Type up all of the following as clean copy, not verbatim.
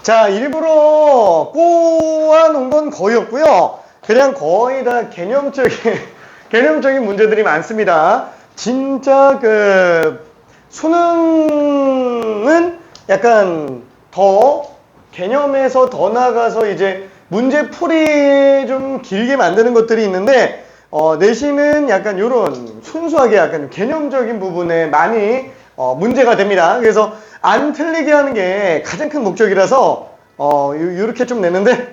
자, 일부러 꼬아놓은 건 거의 없고요. 그냥 거의 다 개념적인 문제들이 많습니다. 진짜 수능은 약간 더 개념에서 더 나가서 이제 문제풀이 좀 길게 만드는 것들이 있는데, 내신은 약간 이런 순수하게 약간 개념적인 부분에 많이 문제가 됩니다. 그래서 안 틀리게 하는 게 가장 큰 목적이라서 이렇게 좀 내는데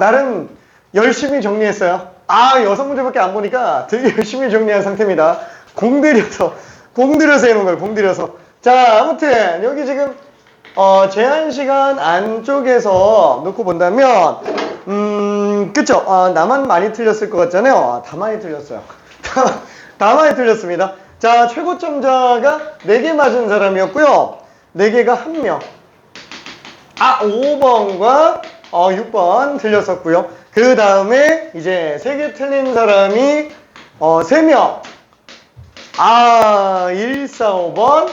나름 열심히 정리했어요. 6문제밖에 안 보니까 되게 열심히 정리한 상태입니다. 공들여서 해놓은 거예요. 공들여서. 자, 아무튼 여기 지금 제한 시간 안쪽에서 놓고 본다면 그쵸? 나만 많이 틀렸을 것 같잖아요. 다 많이 틀렸어요. 다 많이 틀렸습니다. 자, 최고점자가 4개 맞은 사람이었고요. 4개가 1명. 5번과 6번 틀렸었고요. 그 다음에 이제 3개 틀린 사람이 3명. 1, 4, 5번,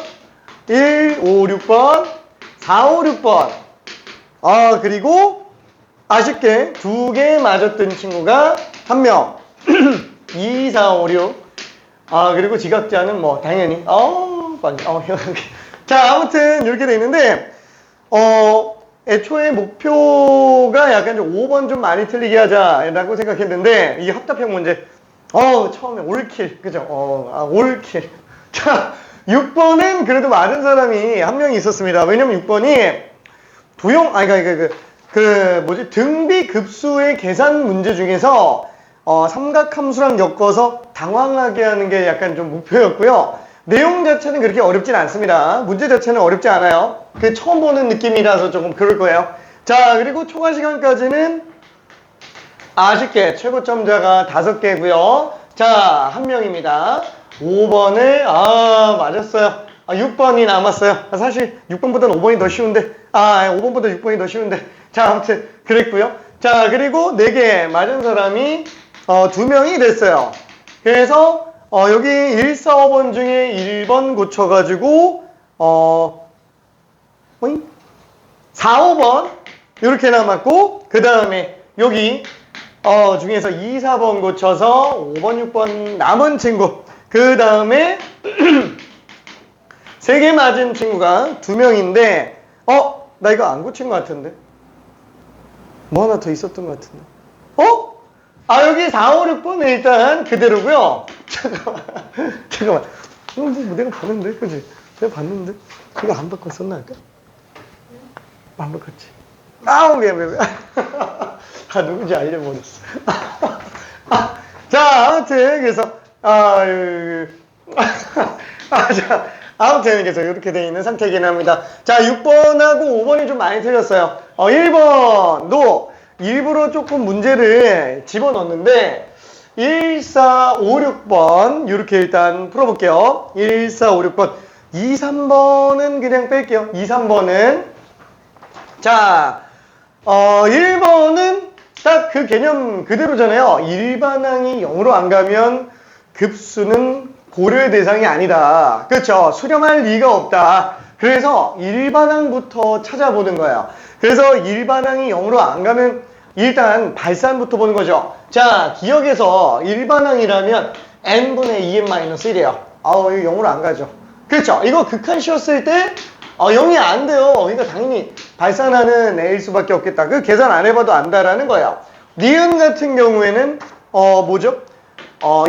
1, 5, 6번, 4, 5, 6번. 그리고 아쉽게 2개 맞았던 친구가 1명. 2, 4, 5, 6. 그리고 지각자는 뭐 당연히 자, 아무튼 이렇게 돼 있는데 애초에 목표가 약간 좀 5번 좀 많이 틀리게 하자라고 생각했는데 이게 합답형 문제 처음에 올킬 그죠? 올킬. 자, 6번은 그래도 맞은 사람이 1명이 있었습니다. 왜냐면 6번이 등비급수의 계산 문제 중에서 삼각함수랑 엮어서 당황하게 하는 게 약간 좀 목표였고요. 내용 자체는 그렇게 어렵진 않습니다. 문제 자체는 어렵지 않아요. 처음 보는 느낌이라서 조금 그럴 거예요. 자, 그리고 초과 시간까지는 아쉽게 최고점자가 5개고요. 자, 1명입니다. 5번을 맞았어요. 6번이 남았어요. 사실 6번보다는 5번이 더 쉬운데 5번보다 6번이 더 쉬운데 자, 아무튼 그랬고요. 자, 그리고 4개 맞은 사람이 2명이 됐어요. 그래서 여기 1, 4, 5번 중에 1번 고쳐가지고 4, 5번 이렇게 남았고 그 다음에 여기 중에서 2, 4번 고쳐서 5번, 6번 남은 친구 그 다음에 3개 맞은 친구가 2명인데 나 이거 안 고친 것 같은데 뭐 하나 더 있었던 것 같은데 여기 4, 5, 6번 일단 그대로고요. 잠깐만. 뭐 내가 봤는데, 그지? 내가 봤는데 이거 안 바꿨었나 아까? 안 바꿨지. 미안. 누군지 알려버렸어. 자, 아무튼 그래서 자, 아무튼 그래서 이렇게 돼 있는 상태이긴 합니다. 자, 6번하고 5번이 좀 많이 틀렸어요. 1번도 일부러 조금 문제를 집어넣었는데 1, 4, 5, 6번 이렇게 일단 풀어볼게요. 1, 4, 5, 6번 2, 3번은 그냥 뺄게요. 2, 3번은 자 1번은 딱 그 개념 그대로잖아요. 일반항이 0으로 안 가면 급수는 고려의 대상이 아니다. 그렇죠? 수렴할 리가 없다. 그래서 일반항부터 찾아보는 거예요. 그래서 일반항이 0으로 안 가면 일단 발산부터 보는 거죠. 자, 기억에서 일반항이라면 n분의 2n-1이에요. 이거 0으로 안 가죠. 그렇죠? 이거 극한 씌웠을 때 0이 안 돼요. 그러니까 당연히 발산하는 A일 수밖에 없겠다. 그 계산 안 해봐도 안다라는 거예요. 니은 같은 경우에는 뭐죠?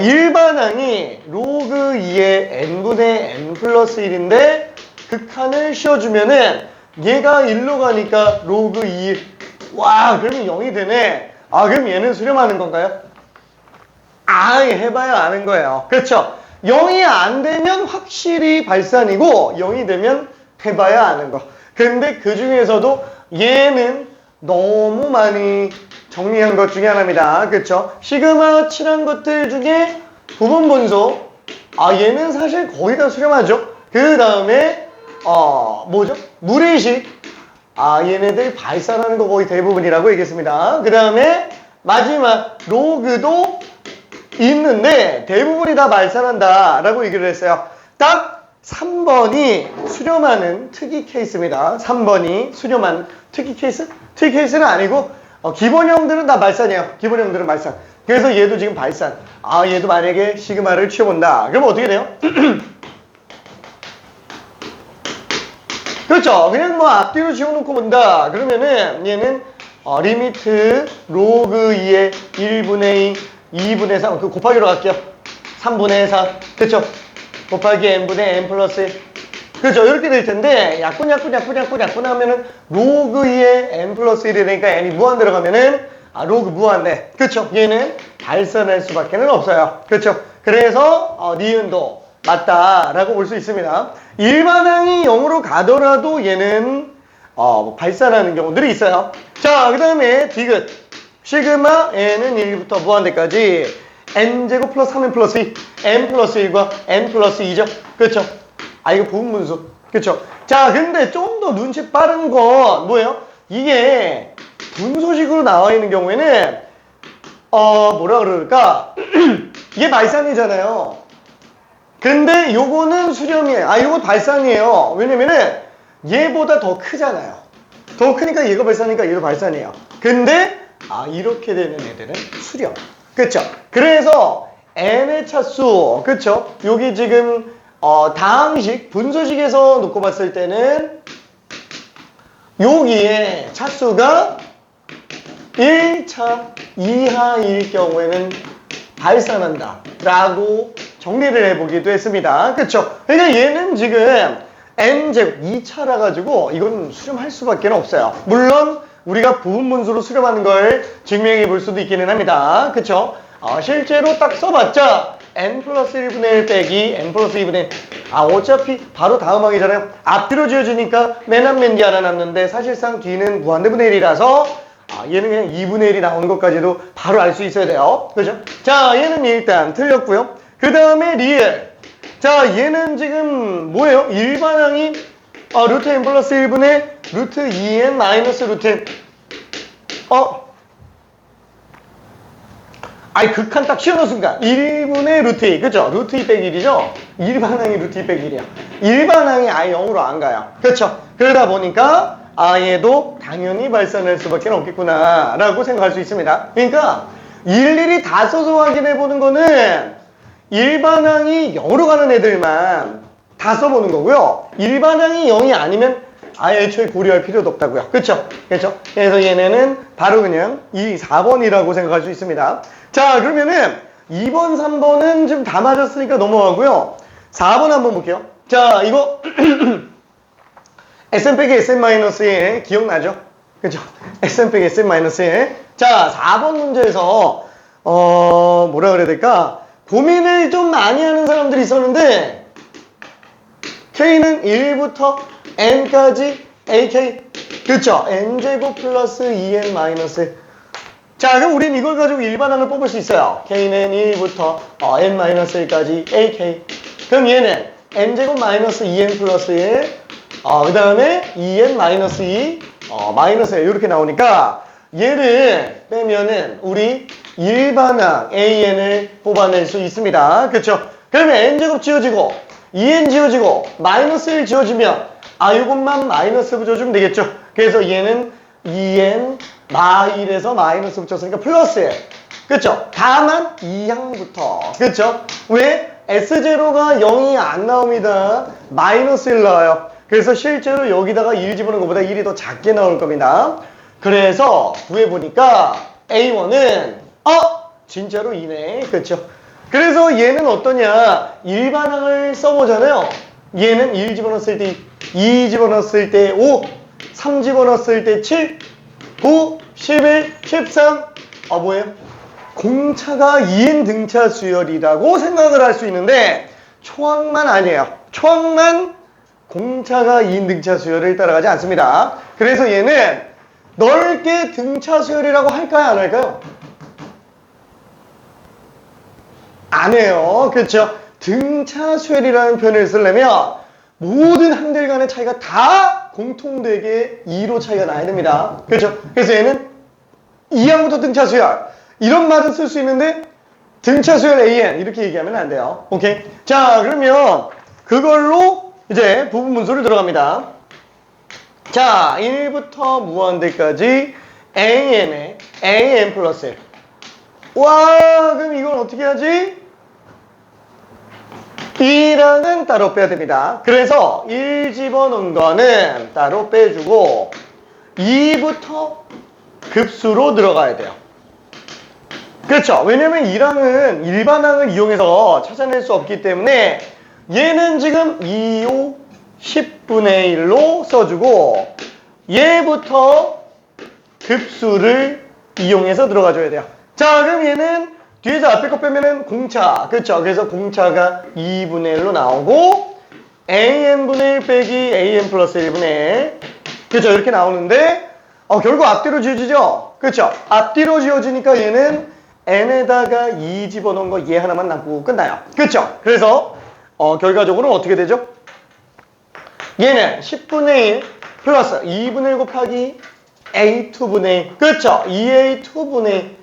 일반항이 로그 2의 n분의 n 플러스 1인데 극한을 씌워주면은 얘가 1로 가니까 로그 2 그러면 0이 되네. 그럼 얘는 수렴하는 건가요? 해봐야 아는 거예요. 그렇죠? 0이 안 되면 확실히 발산이고 0이 되면 해봐야 아는 거. 근데 그 중에서도 얘는 너무 많이 정리한 것 중에 하나입니다. 그렇죠? 시그마 칠한 것들 중에 부분 분소 얘는 사실 거의 다 수렴하죠. 그 다음에 뭐죠? 무리식 얘네들 발산하는 거 거의 대부분이라고 얘기했습니다. 그 다음에 마지막 로그도 있는데 대부분이 다 발산한다 라고 얘기를 했어요. 딱 3번이 수렴하는 특이 케이스입니다. 3번이 수렴하는 특이 케이스? 특이 케이스는 아니고 기본형들은 다 말산이에요. 기본형들은 말산. 그래서 얘도 지금 발산. 아, 얘도 만약에 시그마를 취해본다. 그러면 어떻게 돼요? 그렇죠. 그냥 뭐 앞뒤로 지워놓고 본다. 그러면은 얘는 리미트 로그 2의 1분의 2, 2분의 3. 그 곱하기로 갈게요. 3분의 4. 그렇죠. 곱하기 n분의 n 플러스 1. 그렇죠. 이렇게 될 텐데 약분 하면은 로그 2의 n 플러스 1이 되니까 n이 무한 들어가면은 로그 무한대. 그렇죠. 얘는 발산할 수밖에 없어요. 그렇죠. 그래서 니은도 맞다라고 볼 수 있습니다. 일반항이 0으로 가더라도 얘는 발산하는 경우들이 있어요. 자, 그 다음에 디귿 시그마 n은 1부터 무한대까지 n제곱 플러스 3n 플러스 2 n 플러스 1과 n 플러스 2죠. 그렇죠. 이거 부분분수. 그렇죠. 자, 근데 좀 더 눈치 빠른 건 뭐예요? 이게 분소식으로 나와 있는 경우에는 뭐라 그럴까? 이게 발산이잖아요. 근데 요거는 수렴이에요. 요거 발산이에요. 왜냐면은 얘보다 더 크잖아요. 더 크니까 얘가 발산이니까 얘도 발산이에요. 근데 이렇게 되는 애들은 수렴. 그쵸? 그래서 n의 차수. 그쵸? 여기 지금 다항식 분소식에서 놓고 봤을 때는 여기에 차수가 1차 이하일 경우에는 발산한다 라고 정리를 해보기도 했습니다. 그쵸? 그러니까 얘는 지금 n제곱 2차라 가지고 이건 수렴할 수밖에 없어요. 물론 우리가 부분분수로 수렴하는 걸 증명해 볼 수도 있기는 합니다. 그쵸? 실제로 딱 써봤자 n 플러스 1분의 1 빼기 n 플러스 2분의 1. 어차피 바로 다음 항이잖아요. 앞뒤로 지어지니까 맨 앞 맨 뒤 하나 남는데 사실상 뒤는 무한대분의 1이라서 얘는 그냥 2분의 1이 나오는 것까지도 바로 알 수 있어야 돼요. 그죠? 자, 얘는 일단 틀렸고요. 그 다음에 리을. 자, 얘는 지금 뭐예요? 일반항이 루트 n 플러스 1분의 루트 2n 마이너스 루트 n. 극한 딱 씌워놓은 순간 1분의 루트 2. 그죠? 루트 2 빼기 1이죠? 일반항이 루트 2 빼기 1이야. 일반항이 아예 0으로 안 가요. 그렇죠? 그러다 보니까 얘도 당연히 발산할 수밖에 없겠구나 라고 생각할 수 있습니다. 그러니까 일일이 다 써서 확인해 보는 거는 일반항이 0으로 가는 애들만 다 써보는 거고요. 일반항이 0이 아니면 애초에 고려할 필요도 없다고요. 그쵸? 그쵸? 그래서 얘네는 바로 그냥 4번이라고 생각할 수 있습니다. 자, 그러면은 2번, 3번은 지금 다 맞았으니까 넘어가고요. 4번 한번 볼게요. 자, 이거 Sn 빼기 Sn-1 기억나죠? 그죠? Sn 빼기 Sn-1. 자, 4번 문제에서 뭐라 그래야 될까? 고민을 좀 많이 하는 사람들이 있었는데 K는 1부터 N까지 AK. 그쵸? N제곱 플러스 2N 마이너스. 자, 그럼 우린 이걸 가지고 일반항을 뽑을 수 있어요. K는 1부터 N-1까지 AK. 그럼 얘는 N제곱 마이너스 2N 플러스 1. 그 다음에 2N 마이너스 2. 마이너스 1. 이렇게 나오니까 얘를 빼면은 우리 일반항 AN을 뽑아낼 수 있습니다. 그쵸? 그러면 N제곱 지워지고 2N 지워지고 마이너스 1 지워지면 요것만 마이너스 붙여주면 되겠죠? 그래서 얘는 2N 마1에서 마이너스 붙였으니까 플러스 1. 그쵸? 다만 2항부터. 그쵸? 왜? S0가 0이 안 나옵니다. 마이너스 1 나와요. 그래서 실제로 여기다가 1 집어넣은 것보다 1이 더 작게 나올 겁니다. 그래서 구해보니까 A1은 진짜로 2네. 그쵸? 그래서 얘는 어떠냐? 일반항을 써보잖아요. 얘는 1 집어넣었을 때 2 집어넣었을 때 5, 3 집어넣었을 때 7, 9, 11, 13. 뭐예요? 공차가 2n 등차 수열이라고 생각을 할 수 있는데 초항만 아니에요. 초항만 공차가 2n 등차 수열을 따라가지 않습니다. 그래서 얘는 넓게 등차 수열이라고 할까요? 안 할까요? 안 해요. 그렇죠? 등차 수열이라는 표현을 쓰려면 모든 항들 간의 차이가 다 공통되게 2로 차이가 나야 됩니다. 그렇죠? 그래서 얘는 2항부터 등차 수열. 이런 말은 쓸 수 있는데 등차 수열 AN 이렇게 얘기하면 안 돼요. 오케이? 자, 그러면 그걸로 이제 부분 분수를 들어갑니다. 자, 1부터 무한대까지 an에 an 플러스 1. 와, 그럼 이건 어떻게 하지? 2랑은 따로 빼야 됩니다. 그래서 1 집어넣은 거는 따로 빼주고 2부터 급수로 들어가야 돼요. 그렇죠. 왜냐면 2랑은 일반항을 이용해서 찾아낼 수 없기 때문에 얘는 지금 2, 5, 10분의 1로 써주고 얘부터 급수를 이용해서 들어가줘야 돼요. 자, 그럼 얘는 뒤에서 앞에 거 빼면은 공차. 그렇죠. 그래서 공차가 2분의 1로 나오고 an분의 1 빼기 an 플러스 1분의 1. 그렇죠. 이렇게 나오는데 결국 앞뒤로 지어지죠. 그렇죠. 앞뒤로 지어지니까 얘는 n에다가 2 집어넣은 거 얘 하나만 남고 끝나요. 그렇죠. 그래서 결과적으로는 어떻게 되죠? 얘는 10분의 1 플러스 2분의 1 곱하기 a2분의 1. 그렇죠. 2a2분의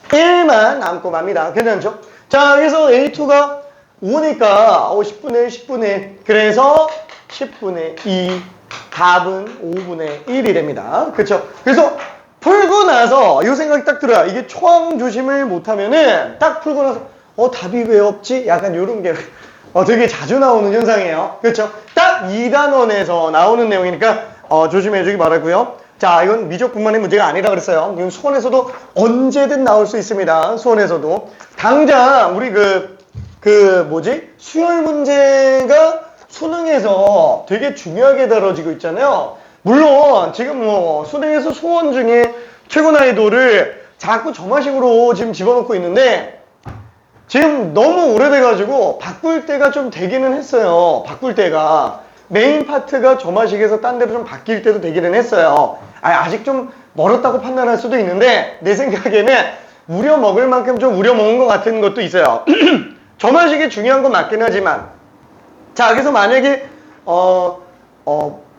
1만 남고 맙니다. 괜찮죠? 자, 그래서 a2가 5니까 10분의 1, 10분의 1. 그래서 10분의 2. 답은 5분의 1이 됩니다. 그렇죠? 그래서 풀고 나서 이 생각이 딱 들어요. 이게 초항 조심을 못하면은 딱 풀고 나서 답이 왜 없지? 약간 이런 게 되게 자주 나오는 현상이에요. 그렇죠? 딱 2단원에서 나오는 내용이니까 조심해 주기 바라고요. 자, 이건 미적분만의 문제가 아니라 그랬어요. 이건 수원에서도 언제든 나올 수 있습니다. 수원에서도. 당장 우리 수열 문제가 수능에서 되게 중요하게 다뤄지고 있잖아요. 물론 지금 수능에서 소원 중에 최고 난이도를 자꾸 점화식으로 지금 집어넣고 있는데 지금 너무 오래돼가지고 바꿀 때가 좀 되기는 했어요. 바꿀 때가 메인 파트가 점화식에서 딴 데로 좀 바뀔 때도 되기는 했어요. 아직 좀 멀었다고 판단할 수도 있는데 내 생각에는 우려 먹을 만큼 좀 우려 먹은 것 같은 것도 있어요. 점화식이 중요한 건 맞긴 하지만 자, 그래서 만약에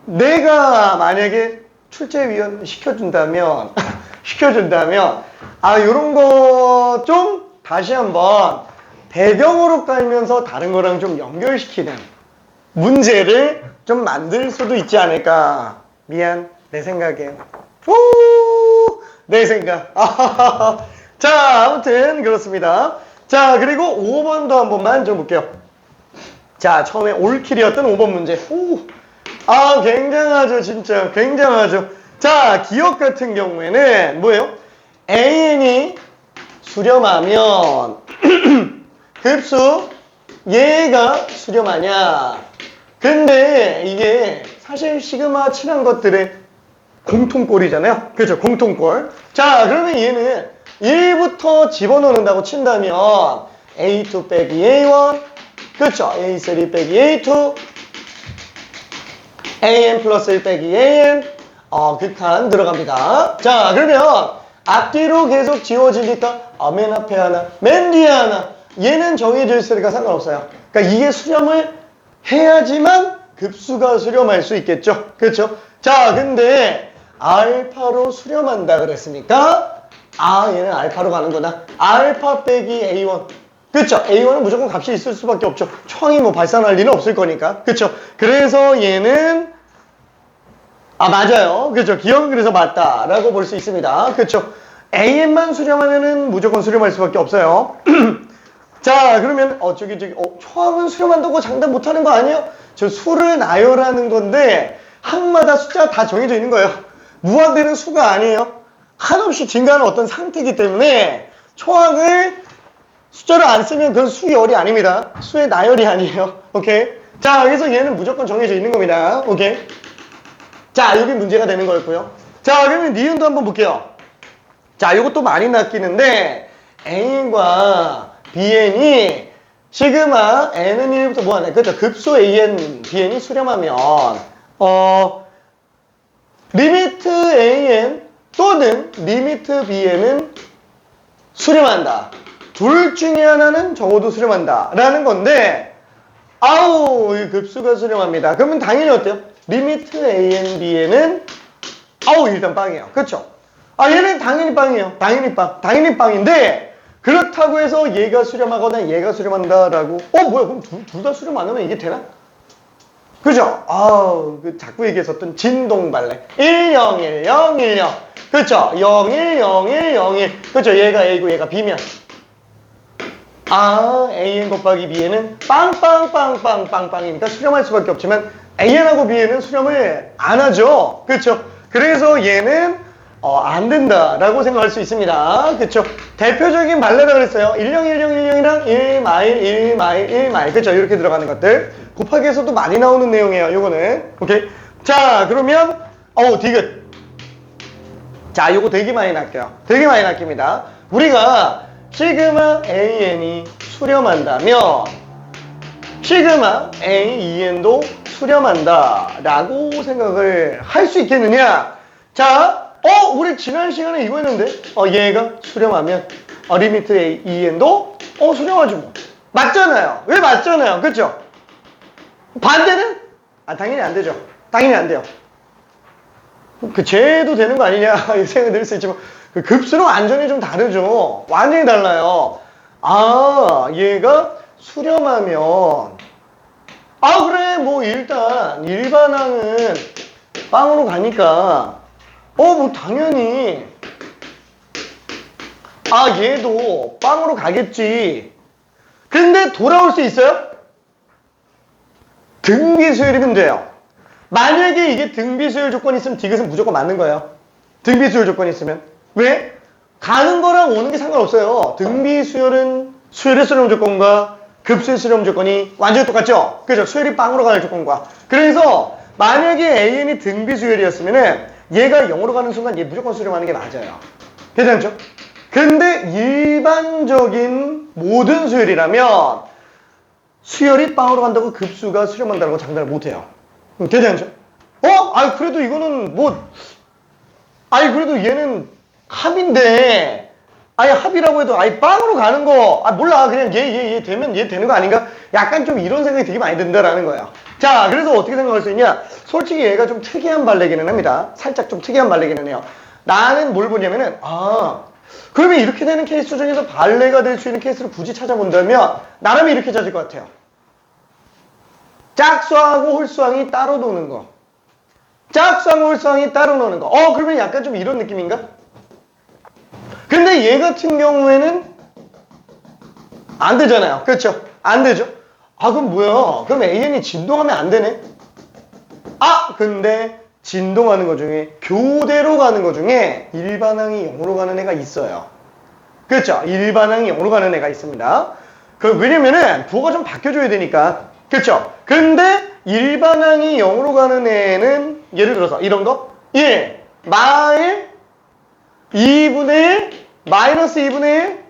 내가 만약에 출제위원 시켜준다면 요런 거 좀 다시 한번 배경으로 깔면서 다른 거랑 좀 연결시키는 문제를 좀 만들 수도 있지 않을까. 미안, 내 생각에. 내 생각. 자, 아무튼 그렇습니다. 자, 그리고 5번도 한 번만 좀 볼게요. 자, 처음에 올킬이었던 5번 문제. 굉장하죠. 진짜 굉장하죠. 자, 기억 같은 경우에는 뭐예요? an이 수렴하면 급수 얘가 수렴하냐. 근데 이게 사실 시그마 칠한 것들의 공통꼴이잖아요. 그렇죠. 공통꼴. 자, 그러면 얘는 1부터 집어넣는다고 친다면 A2 빼기 A1 그렇죠. A3 빼기 A2 AN 플러스 1 빼기 AN 극한 들어갑니다. 자, 그러면 앞뒤로 계속 지워지니까 맨 앞에 하나, 맨 뒤에 하나 얘는 정해져 있으니까 상관없어요. 그러니까 이게 수렴을 해야지만 급수가 수렴할 수 있겠죠. 그렇죠? 자, 근데 알파로 수렴한다 그랬으니까 얘는 알파로 가는구나. 알파 빼기 A1 그렇죠? A1은 무조건 값이 있을 수밖에 없죠. 초항이 발산할 리는 없을 거니까. 그렇죠? 그래서 얘는 맞아요. 그렇죠? 기억은 그래서 맞다라고 볼 수 있습니다. 그렇죠? AN만 수렴하면은 무조건 수렴할 수밖에 없어요. 자, 그러면 초항은 수렴한다고 장담 못하는 거 아니에요? 저 수를 나열하는 건데 항마다 숫자가 다 정해져 있는 거예요. 무한대는 수가 아니에요. 한없이 증가하는 어떤 상태이기 때문에 초항을 숫자를 안 쓰면 그건 수열이 아닙니다. 수의 나열이 아니에요. 오케이? 자, 그래서 얘는 무조건 정해져 있는 겁니다. 오케이? 자, 여기 문제가 되는 거였고요. 자, 그러면 니은도 한번 볼게요. 자, 이것도 많이 낚이는데 An과 Bn이 시그마 N은 1부터 무한대. 그렇죠? 급수 AN, Bn이 수렴하면 리미트 AN 또는 리미트 Bn은 수렴한다. 둘 중에 하나는 적어도 수렴한다 라는 건데 이 급수가 수렴합니다. 그러면 당연히 어때요? 리미트 AN, BN은 일단 빵이에요. 그렇죠? 얘는 당연히 빵이에요. 당연히 빵인데 그렇다고 해서 얘가 수렴하거나 얘가 수렴한다라고 뭐야 그럼 둘 다 수렴 안 하면 이게 되나? 그죠? 아우, 그 자꾸 얘기했었던 진동발레. 101010. 그렇죠? 010101. 그렇죠? 얘가 A고 얘가 B면. AN 곱하기 B에는 빵빵빵빵빵빵이니까 수렴할 수밖에 없지만 AN하고 B에는 수렴을 안 하죠. 그렇죠? 그래서 얘는 안 된다라고 생각할 수 있습니다. 그렇죠? 대표적인 발레라 그랬어요. 101010이랑 1마일 1마일 1마일. 그렇죠? 이렇게 들어가는 것들. 곱하기에서도 많이 나오는 내용이에요. 요거는. 오케이? 자, 그러면 디귿. 자, 요거 되게 많이 낚여요. 되게 많이 낚입니다. 우리가 시그마 AN이 수렴한다면 시그마 AEN도 수렴한다 라고 생각을 할 수 있겠느냐. 자, 우리 지난 시간에 이거 했는데 얘가 수렴하면 리미트 AEN도 수렴하지 뭐. 맞잖아요. 왜 맞잖아요. 그쵸? 반대는? 당연히 안 되죠. 당연히 안 돼요. 쟤도 되는 거 아니냐 이 생각이 들 수 있지만 그 급수는 완전히 좀 다르죠. 완전히 달라요. 얘가 수렴하면 그래 뭐 일단 일반항은 빵으로 가니까 뭐 당연히 얘도 빵으로 가겠지. 근데 돌아올 수 있어요? 등비수열이면 돼요. 만약에 이게 등비수열 조건이 있으면 디귿은 무조건 맞는 거예요. 등비수열 조건이 있으면. 왜? 가는 거랑 오는 게 상관없어요. 등비수열은 수열의 수렴 조건과 급수의 수렴 조건이 완전히 똑같죠? 그죠? 수열이 빵으로 가는 조건과. 그래서 만약에 AN이 등비수열이었으면은 얘가 0으로 가는 순간 얘 무조건 수렴하는 게 맞아요. 괜찮죠? 근데 일반적인 모든 수열이라면 수열이 빵으로 간다고 급수가 수렴한다는 건 장담을 못해요. 괜찮죠? 그래도 이거는 그래도 얘는 합인데, 합이라고 해도, 빵으로 가는 거, 몰라. 그냥 얘 되면 얘 되는 거 아닌가? 약간 좀 이런 생각이 되게 많이 든다라는 거예요. 자, 그래서 어떻게 생각할 수 있냐? 솔직히 얘가 좀 특이한 발레기는 합니다. 살짝 좀 특이한 발레기는 해요. 나는 뭘 보냐면은, 그러면 이렇게 되는 케이스 중에서 발레가 될 수 있는 케이스를 굳이 찾아본다면, 나라면 이렇게 찾을 것 같아요. 짝수하고 홀수항이 따로 노는 거. 짝수항 홀수항이 따로 노는 거. 그러면 약간 좀 이런 느낌인가? 근데 얘 같은 경우에는 안 되잖아요. 그렇죠? 안 되죠? 그럼 뭐야? 그럼 AN이 진동하면 안 되네? 근데 진동하는 거 중에 교대로 가는 거 중에 일반항이 0으로 가는 애가 있어요. 그렇죠? 일반항이 0으로 가는 애가 있습니다. 왜냐면은 부호가 좀 바뀌어줘야 되니까. 그렇죠? 근데 일반항이 0으로 가는 애는 예를 들어서 이런 거 1 마일 2분의 1 마이너스 2분의 1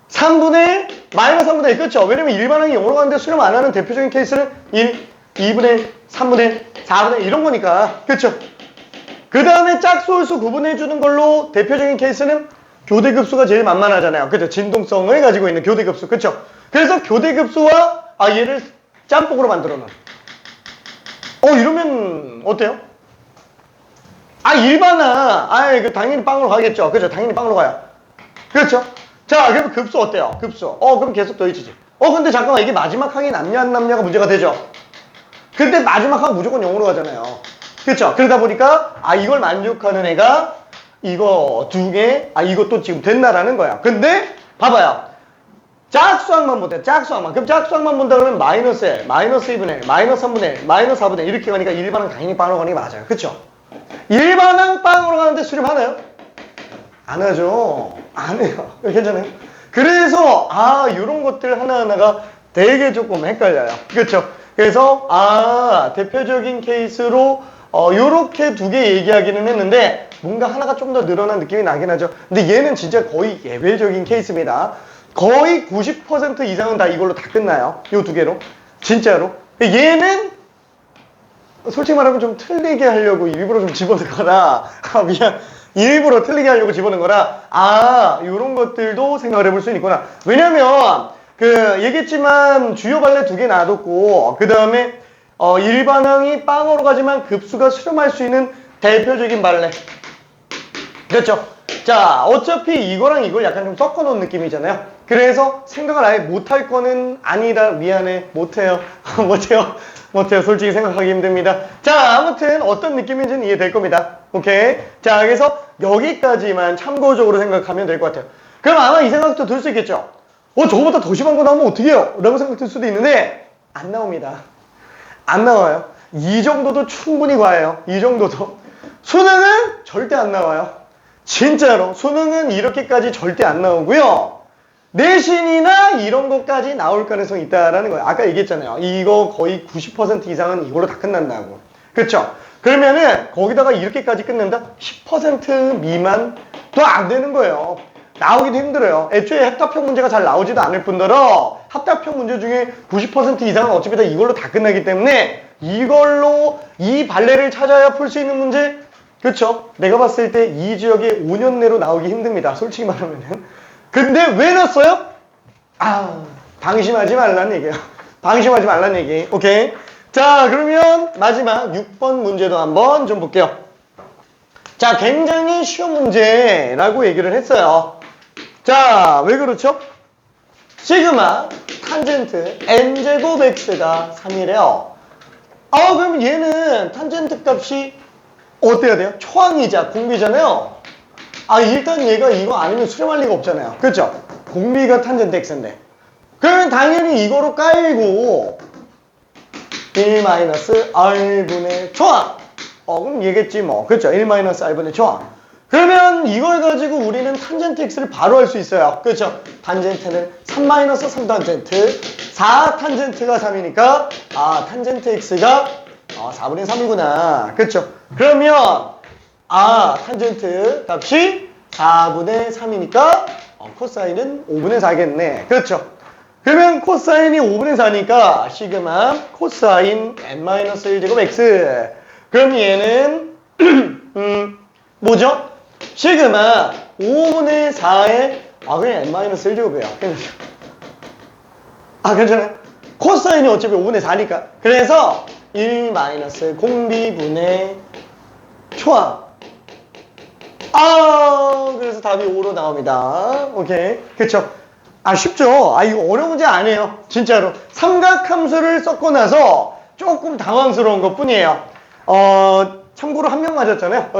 3분의 1 마이너스 3분의 1 그렇죠? 왜냐면 일반항이 0으로 가는데 수렴 안 하는 대표적인 케이스는 1 2분의 1 3분의 1 4분의 1 이런 거니까. 그렇죠? 그 다음에 짝수홀수 구분해주는 걸로 대표적인 케이스는 교대급수가 제일 만만하잖아요. 그렇죠? 진동성을 가지고 있는 교대급수. 그렇죠? 그래서 교대급수와 얘를 짬뽕으로 만들어 놓은. 이러면 어때요? 일반항. 당연히 빵으로 가겠죠. 그렇죠? 당연히 빵으로 가요. 그렇죠? 자, 그럼 급수 어때요? 급수. 그럼 계속 더해지지. 근데 잠깐만 이게 마지막 항이 남냐 안 남냐가 문제가 되죠. 근데 마지막 항 무조건 0으로 가잖아요. 그렇죠? 그러다 보니까 이걸 만족하는 애가 이거 두 개, 이것도 지금 됐나라는 거야. 근데 봐봐요. 짝수항만 보세요. 짝수항만. 그럼 짝수항만 본다 그러면 마이너스 1, 마이너스 2분의 1, 마이너스 3분의 1, 마이너스 4분의 1 이렇게 가니까 일반항 당연히 빵으로 가는 게 맞아요. 그쵸? 일반항 빵으로 가는데 수렴하나요? 안 하죠. 안 해요. 괜찮아요? 그래서 이런 것들 하나하나가 되게 조금 헷갈려요. 그렇죠? 그래서 대표적인 케이스로 요렇게 두 개 얘기하기는 했는데 뭔가 하나가 좀 더 늘어난 느낌이 나긴 하죠. 근데 얘는 진짜 거의 예외적인 케이스입니다. 거의 90% 이상은 다 이걸로 다 끝나요. 요 두 개로. 진짜로. 얘는 솔직히 말하면 좀 틀리게 하려고 일부러 좀 집어넣은 거라 미안. 일부러 틀리게 하려고 집어넣은 거라 요런 것들도 생각을 해볼 수 있구나. 왜냐면 얘기했지만 주요 발레 두 개 놔뒀고 그 다음에 일반항이 빵으로 가지만 급수가 수렴할 수 있는 대표적인 발레. 그렇죠? 자, 어차피 이거랑 이걸 약간 좀 섞어놓은 느낌이잖아요. 그래서 생각을 아예 못할 거는 아니다. 미안해. 못해요. 못해요. 솔직히 생각하기 힘듭니다. 자, 아무튼 어떤 느낌인지는 이해될 겁니다. 오케이? 자, 그래서 여기까지만 참고적으로 생각하면 될 것 같아요. 그럼 아마 이 생각도 들 수 있겠죠. 저거보다 더 심한 거 나오면 어떡해요? 라고 생각될 수도 있는데 안 나옵니다. 안 나와요. 이 정도도 충분히 과해요. 이 정도도. 수능은 절대 안 나와요. 진짜로. 수능은 이렇게까지 절대 안 나오고요. 내신이나 이런 것까지 나올 가능성이 있다라는 거예요. 아까 얘기했잖아요. 이거 거의 90% 이상은 이걸로 다 끝난다고. 그렇죠? 그러면은 거기다가 이렇게까지 끝낸다? 10% 미만도 안 되는 거예요. 나오기도 힘들어요. 애초에 합답형 문제가 잘 나오지도 않을 뿐더러 합답형 문제 중에 90% 이상은 어차피 다 이걸로 다 끝나기 때문에 이걸로 이 발레를 찾아야 풀 수 있는 문제. 그렇죠? 내가 봤을 때 이 지역에 5년 내로 나오기 힘듭니다. 솔직히 말하면은. 근데 왜 넣었어요? 방심하지 말라는 얘기예요. 방심하지 말라는 얘기. 오케이. 자, 그러면 마지막 6번 문제도 한번 좀 볼게요. 자, 굉장히 쉬운 문제라고 얘기를 했어요. 자, 왜 그렇죠? 시그마 탄젠트 n제곱 x가 3이래요. 그럼 얘는 탄젠트 값이 어때야 돼요? 초항이자 공비잖아요. 일단 얘가 이거 아니면 수렴할 리가 없잖아요. 그렇죠? 공비가 탄젠트 x인데. 그러면 당연히 이거로 깔고 1-r분의 초항. 그럼 얘겠지 뭐. 그렇죠? 1-r분의 초항. 그러면 이걸 가지고 우리는 탄젠트 x를 바로 할 수 있어요. 그렇죠? 탄젠트는 3-3탄젠트 4탄젠트가 3이니까 탄젠트 x가 4분의 3이구나. 그렇죠? 그러면 탄젠트 값이 4분의 3이니까 코사인은 5분의 4겠네. 그렇죠? 그러면 코사인이 5분의 4니까 시그마 코사인 n-1제곱 x. 그럼 얘는 뭐죠? 시그마 5분의 4에 그냥 n-1제곱이에요. 괜찮죠? 괜찮아요? 코사인이 어차피 5분의 4니까. 그래서 1 공비분의 초항. 그래서 답이 5로 나옵니다. 오케이. 그쵸? 쉽죠? 이거 어려운 문제 아니에요. 진짜로. 삼각함수를 썼고 나서 조금 당황스러운 것 뿐이에요. 참고로 한 명 맞았잖아요.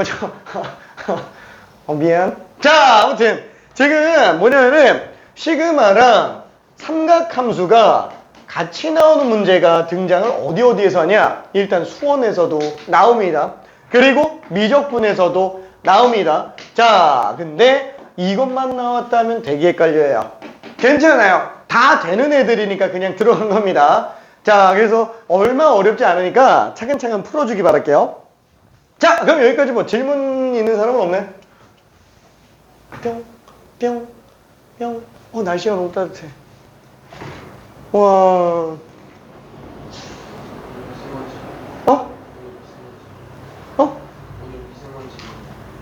미안. 자, 아무튼 지금 뭐냐면은 시그마랑 삼각함수가 같이 나오는 문제가 등장을 어디에서 하냐? 일단 수원에서도 나옵니다. 그리고 미적분에서도 나옵니다. 자, 근데 이것만 나왔다면 되게 헷갈려요. 괜찮아요. 다 되는 애들이니까 그냥 들어간 겁니다. 자, 그래서 얼마 어렵지 않으니까 차근차근 풀어주기 바랄게요. 자, 그럼 여기까지 뭐 질문 있는 사람은 없나요? 뿅. 날씨가 너무 따뜻해. 와.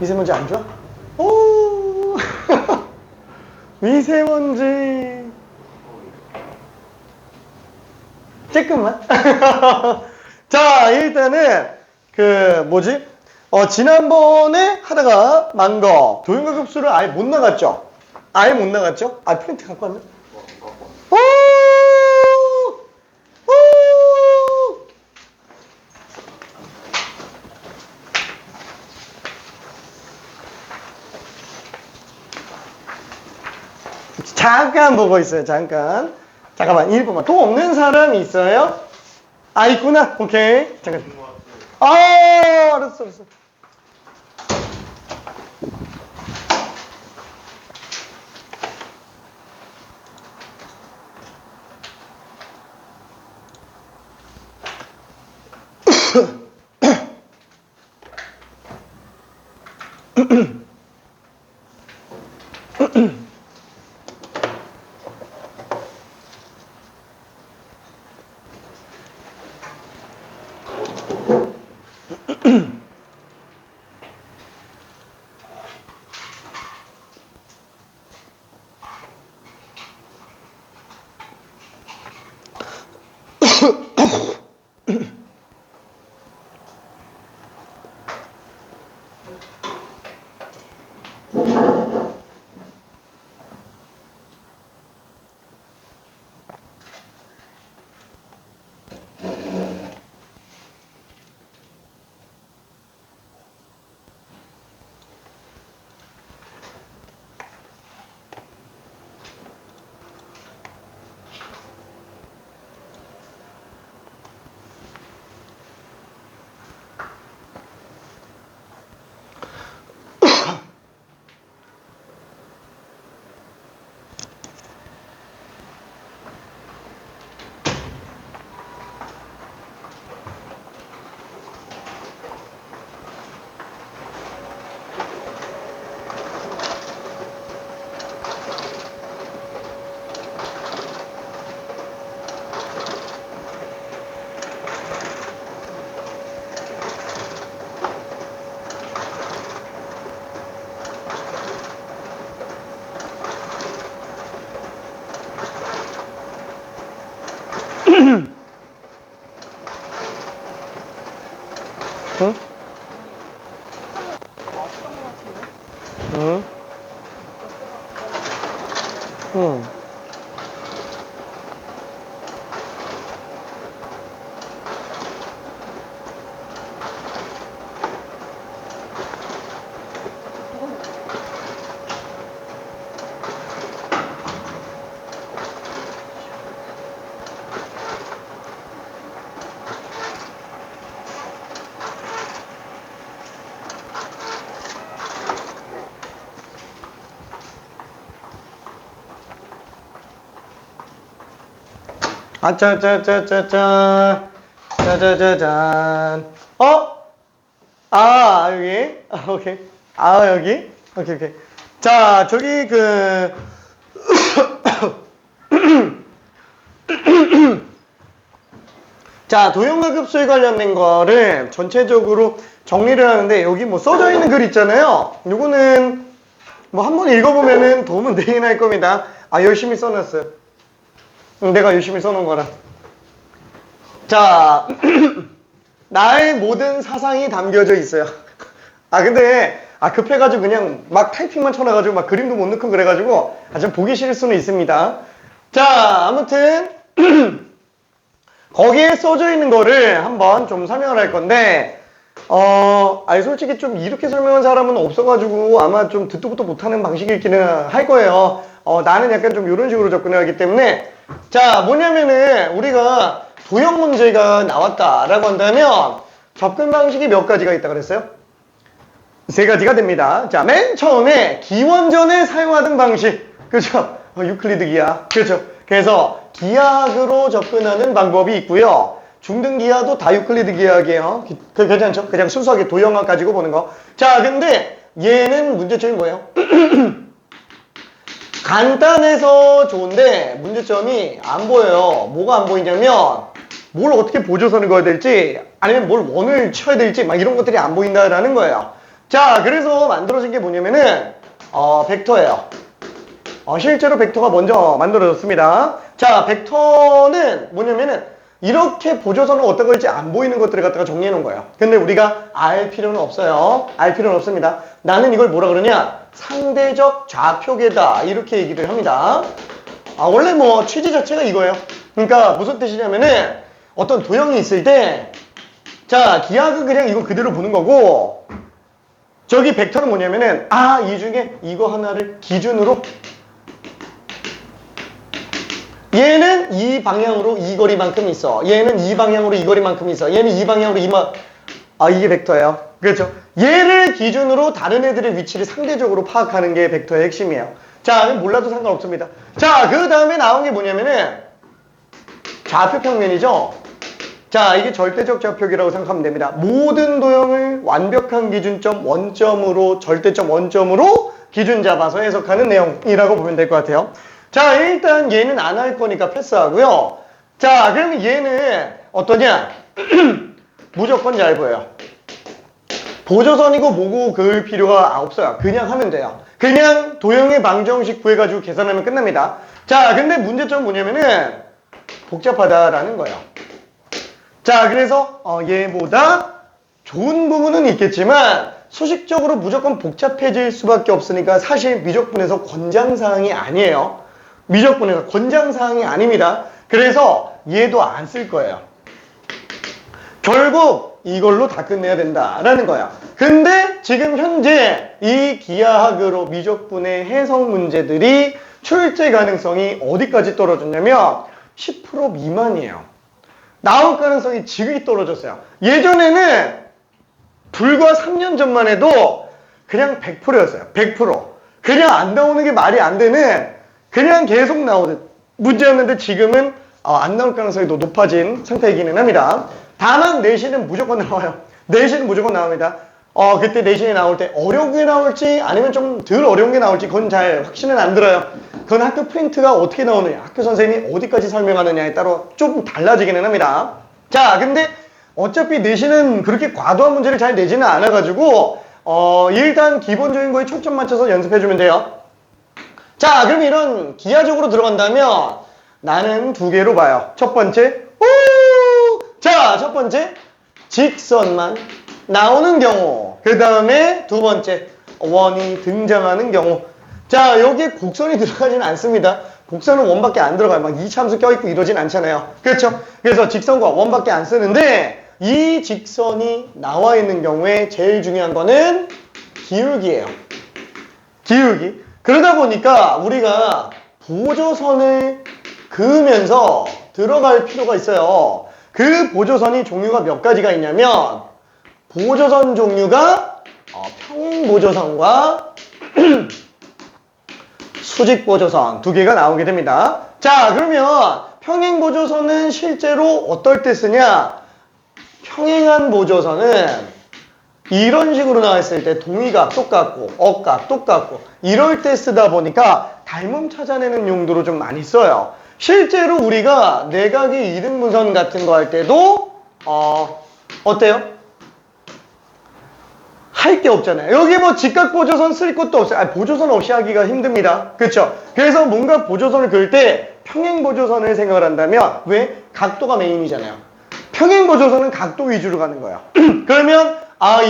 미세먼지 안 좋아? 오. 미세먼지. 조금만. 자, 일단은 지난번에 하다가 만 거 도형과 급수를 아예 못 나갔죠? 프린트 갖고 왔나? 잠깐 보고 있어요. 잠깐만 1분만. 또 없는 사람이 있어요? 있구나. 오케이. 잠깐. 알았어. 응? 응? 응. 아짜짜짜짜짜 짜자자잔 여기 오케이 여기 오케이 자 저기 자 도형과급수에 관련된 거를 전체적으로 정리를 하는데 여기 뭐 써져 있는 글 있잖아요. 요거는 뭐 한번 읽어보면은 도움은 되긴 할 겁니다. 열심히 써놨어요. 내가 열심히 써놓은 거라. 자, 나의 모든 사상이 담겨져 있어요. 근데, 급해가지고 그냥 막 타이핑만 쳐놔가지고 막 그림도 못 넣고 그래가지고, 좀 보기 싫을 수는 있습니다. 자, 아무튼, 거기에 써져 있는 거를 한번 좀 설명을 할 건데, 솔직히 좀 이렇게 설명한 사람은 없어가지고 아마 좀 듣도 보도 못하는 방식이기는 할 거예요. 나는 약간 좀 이런 식으로 접근을 하기 때문에, 자, 뭐냐면은 우리가 도형 문제가 나왔다라고 한다면 접근 방식이 몇 가지가 있다 그랬어요? 세 가지가 됩니다. 자, 맨 처음에 기원전에 사용하던 방식. 그렇죠? 유클리드 기하. 그렇죠? 그래서 기하학으로 접근하는 방법이 있고요. 중등 기하도 다 유클리드 기하학이에요. 괜찮죠? 그냥 순수하게 도형학 가지고 보는 거. 자, 근데 얘는 문제점이 뭐예요? 간단해서 좋은데 문제점이 안 보여요. 뭐가 안 보이냐면 뭘 어떻게 보조선을 그어야 될지 아니면 뭘 원을 쳐야 될지 막 이런 것들이 안 보인다라는 거예요. 자, 그래서 만들어진 게 뭐냐면은 벡터예요. 실제로 벡터가 먼저 만들어졌습니다. 자, 벡터는 뭐냐면은 이렇게 보조선을 어떻게 할지 안 보이는 것들을 갖다가 정리해 놓은 거예요. 근데 우리가 알 필요는 없어요. 알 필요는 없습니다. 나는 이걸 뭐라 그러냐? 상대적 좌표계다. 이렇게 얘기를 합니다. 원래 뭐 취지 자체가 이거예요. 그러니까 무슨 뜻이냐면은 어떤 도형이 있을 때 자, 기하학은 그냥 이거 그대로 보는 거고 저기 벡터는 뭐냐면은 이 중에 이거 하나를 기준으로 얘는 이 방향으로 이 거리만큼 있어. 얘는 이 방향으로 이 거리만큼 있어. 얘는 이 방향으로 이게 벡터예요. 그렇죠? 얘를 기준으로 다른 애들의 위치를 상대적으로 파악하는 게 벡터의 핵심이에요. 자, 몰라도 상관없습니다. 자, 그 다음에 나온 게 뭐냐면은 좌표 평면이죠. 자, 이게 절대적 좌표기라고 생각하면 됩니다. 모든 도형을 완벽한 기준점 원점으로 절대점 원점으로 기준 잡아서 해석하는 내용이라고 보면 될 것 같아요. 자, 일단 얘는 안 할 거니까 패스하고요. 자, 그러면 얘는 어떠냐? 무조건 잘 보여요. 보조선이고 뭐고 그을 필요가 없어요. 그냥 하면 돼요. 그냥 도형의 방정식 구해가지고 계산하면 끝납니다. 자, 근데 문제점은 뭐냐면은 복잡하다라는 거예요. 자, 그래서 얘보다 좋은 부분은 있겠지만 수식적으로 무조건 복잡해질 수밖에 없으니까 사실 미적분에서 권장사항이 아니에요. 미적분에서 권장사항이 아닙니다. 그래서 얘도 안 쓸 거예요. 결국 이걸로 다 끝내야 된다라는 거야. 근데 지금 현재 이 기하학으로 미적분의 해석 문제들이 출제 가능성이 어디까지 떨어졌냐면 10% 미만이에요. 나올 가능성이 지극히 떨어졌어요. 예전에는 불과 3년 전만 해도 그냥 100%였어요. 100%. 그냥 안 나오는 게 말이 안 되는 그냥 계속 나오는 문제였는데 지금은 안 나올 가능성이 더 높아진 상태이기는 합니다. 다만 내신은 무조건 나와요. 내신은 무조건 나옵니다. 그때 내신이 나올 때 어려운 게 나올지 아니면 좀 덜 어려운 게 나올지 그건 잘 확신은 안 들어요. 그건 학교 프린트가 어떻게 나오느냐, 학교 선생님이 어디까지 설명하느냐에 따라 좀 달라지기는 합니다. 자, 근데 어차피 내신은 그렇게 과도한 문제를 잘 내지는 않아가지고 일단 기본적인 거에 초점 맞춰서 연습해주면 돼요. 자, 그럼 이런 기하적으로 들어간다면 나는 두 개로 봐요. 첫 번째, 첫 번째 직선만 나오는 경우, 그 다음에 두 번째 원이 등장하는 경우. 자, 여기에 곡선이 들어가지는 않습니다. 곡선은 원밖에 안 들어가요. 막 이차함수 껴있고 이러진 않잖아요. 그렇죠? 그래서 직선과 원밖에 안 쓰는데 이 직선이 나와 있는 경우에 제일 중요한 거는 기울기예요. 기울기. 그러다 보니까 우리가 보조선을 그으면서 들어갈 필요가 있어요. 그 보조선이 종류가 몇 가지가 있냐면 보조선 종류가 평행보조선과 수직보조선 두 개가 나오게 됩니다. 자, 그러면 평행보조선은 실제로 어떨 때 쓰냐? 평행한 보조선은 이런 식으로 나왔을 때 동의각 똑같고 억각 똑같고 이럴 때 쓰다 보니까 닮음 찾아내는 용도로 좀 많이 써요. 실제로 우리가 내각의 이등분선 같은 거 할 때도 어때요? 할 게 없잖아요. 여기 뭐 직각보조선 쓸 것도 없어요. 보조선 없이 하기가 힘듭니다. 그렇죠? 그래서 뭔가 보조선을 그을 때 평행보조선을 생각을 한다면 왜? 각도가 메인이잖아요. 평행보조선은 각도 위주로 가는 거예요. 그러면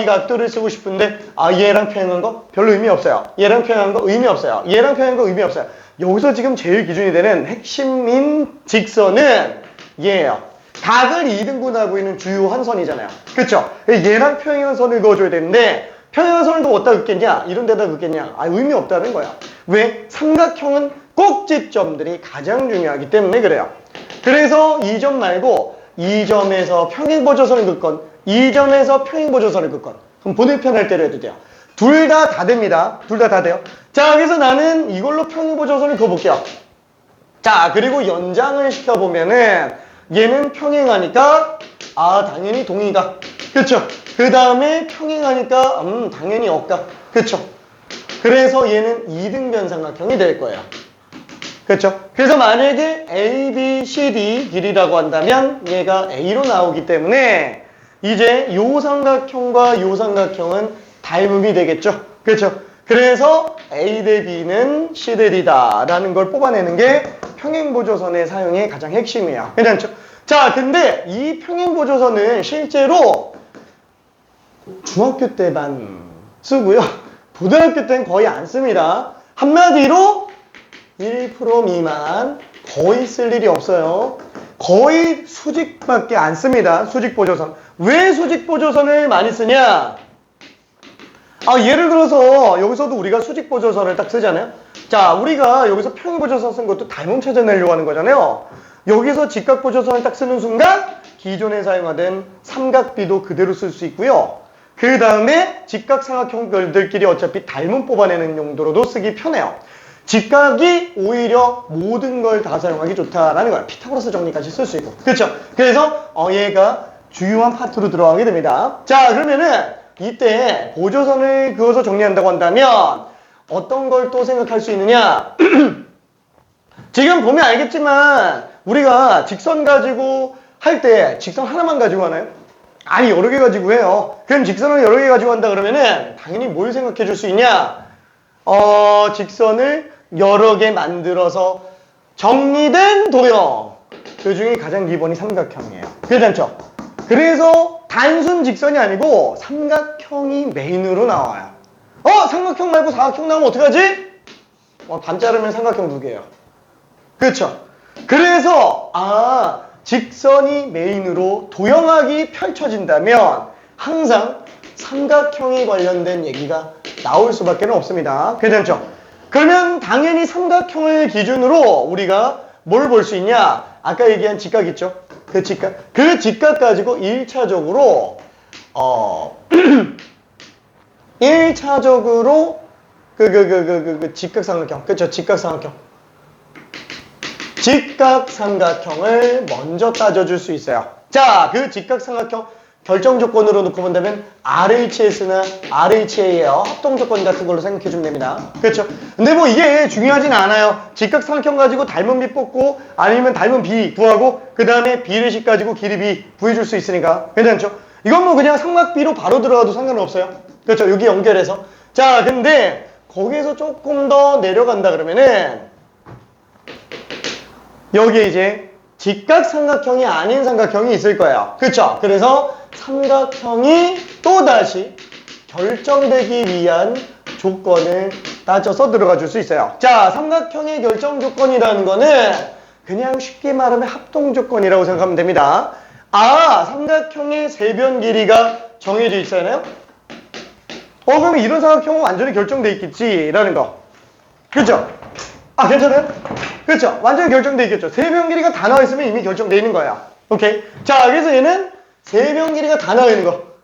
이 각도를 쓰고 싶은데 얘랑 평행한 거 별로 의미 없어요. 얘랑 평행한 거 의미 없어요. 얘랑 평행한 거 의미 없어요. 여기서 지금 제일 기준이 되는 핵심인 직선은 얘예요. 각을 2등분하고 있는 주요한 선이잖아요. 그쵸? 얘랑 평행한 선을 그어줘야 되는데 평행한 선을 어디다 긋겠냐? 이런 데다 긋겠냐? 의미 없다는 거야. 왜? 삼각형은 꼭지점들이 가장 중요하기 때문에 그래요. 그래서 이 점 말고 이 점에서 평행보조선을 긋건 이 점에서 평행보조선을 긋건 그럼 보낼 편할 때로 해도 돼요. 둘 다 됩니다. 둘 다 돼요. 자, 그래서 나는 이걸로 평행보조선을 그어볼게요. 자, 그리고 연장을 시켜보면은 얘는 평행하니까 당연히 동의각. 그쵸? 그 다음에 평행하니까 당연히 억각. 그쵸? 그래서 얘는 이등변삼각형이 될 거예요. 그렇죠? 그래서 만약에 A, B, C, D 길이라고 한다면 얘가 A로 나오기 때문에 이제 요 삼각형과 요 삼각형은 닮음이 되겠죠? 그렇죠? 그래서 A 대 B는 C 대 D다 라는 걸 뽑아내는 게 평행보조선의 사용의 가장 핵심이에요. 괜찮죠? 자, 근데 이 평행보조선은 실제로 중학교 때만 쓰고요. 고등학교 때는 거의 안 씁니다. 한마디로 1% 미만 거의 쓸 일이 없어요. 거의 수직밖에 안 씁니다. 수직보조선. 왜 수직보조선을 많이 쓰냐? 예를 들어서 여기서도 우리가 수직보조선을 딱 쓰잖아요. 자, 우리가 여기서 평행보조선 쓴 것도 닮음 찾아내려고 하는 거잖아요. 여기서 직각보조선을 딱 쓰는 순간 기존에 사용하던 삼각비도 그대로 쓸 수 있고요. 그 다음에 직각삼각형들끼리 어차피 닮음 뽑아내는 용도로도 쓰기 편해요. 직각이 오히려 모든 걸 다 사용하기 좋다라는 거야. 피타고라스 정리까지 쓸 수 있고. 그렇죠? 그래서 얘가 주요한 파트로 들어가게 됩니다. 자, 그러면은 이때 보조선을 그어서 정리한다고 한다면 어떤 걸 또 생각할 수 있느냐? 지금 보면 알겠지만 우리가 직선 가지고 할 때 직선 하나만 가지고 하나요? 아니, 여러 개 가지고 해요. 그럼 직선을 여러 개 가지고 한다 그러면은 당연히 뭘 생각해 줄 수 있냐? 직선을 여러 개 만들어서 정리된 도형. 그 중에 가장 기본이 삼각형이에요. 괜찮죠? 그래서 단순 직선이 아니고 삼각형이 메인으로 나와요. 삼각형 말고 사각형 나오면 어떡하지? 반 자르면 삼각형 두 개예요. 그렇죠? 그래서 직선이 메인으로 도형학이 펼쳐진다면 항상 삼각형이 관련된 얘기가 나올 수밖에 없습니다. 괜찮죠? 그러면 당연히 삼각형을 기준으로 우리가 뭘 볼 수 있냐? 아까 얘기한 직각 있죠? 그 직각 가지고 1차적으로 1차적으로 직각삼각형. 그렇죠? 직각삼각형. 직각삼각형을 먼저 따져줄 수 있어요. 자, 그 직각삼각형 결정 조건으로 놓고 본다면 RHS나 RHA예요. 합동 조건 같은 걸로 생각해 주면 됩니다. 그렇죠? 근데 뭐 이게 중요하진 않아요. 직각삼각형 가지고 닮은 B 뽑고 아니면 닮은 B 구하고 그 다음에 B를 식 가지고 길이 B 구해줄 수 있으니까 괜찮죠? 이건 뭐 그냥 삼각비로 바로 들어가도 상관은 없어요. 그렇죠? 여기 연결해서. 자, 근데 거기에서 조금 더 내려간다 그러면은 여기에 이제 직각삼각형이 아닌 삼각형이 있을 거예요. 그렇죠? 그래서 삼각형이 또다시 결정되기 위한 조건을 따져서 들어가 줄 수 있어요. 자, 삼각형의 결정 조건이라는 거는 그냥 쉽게 말하면 합동 조건이라고 생각하면 됩니다. 아, 삼각형의 세변 길이가 정해져 있잖아요. 그러면 이런 삼각형은 완전히 결정돼 있겠지라는 거. 그렇죠? 아, 괜찮아요? 그렇죠? 완전히 결정돼 있겠죠. 세변 길이가 다 나와 있으면 이미 결정돼 있는 거예요. 오케이? 자, 그래서 얘는 세변 길이가 다 나와 있는 거.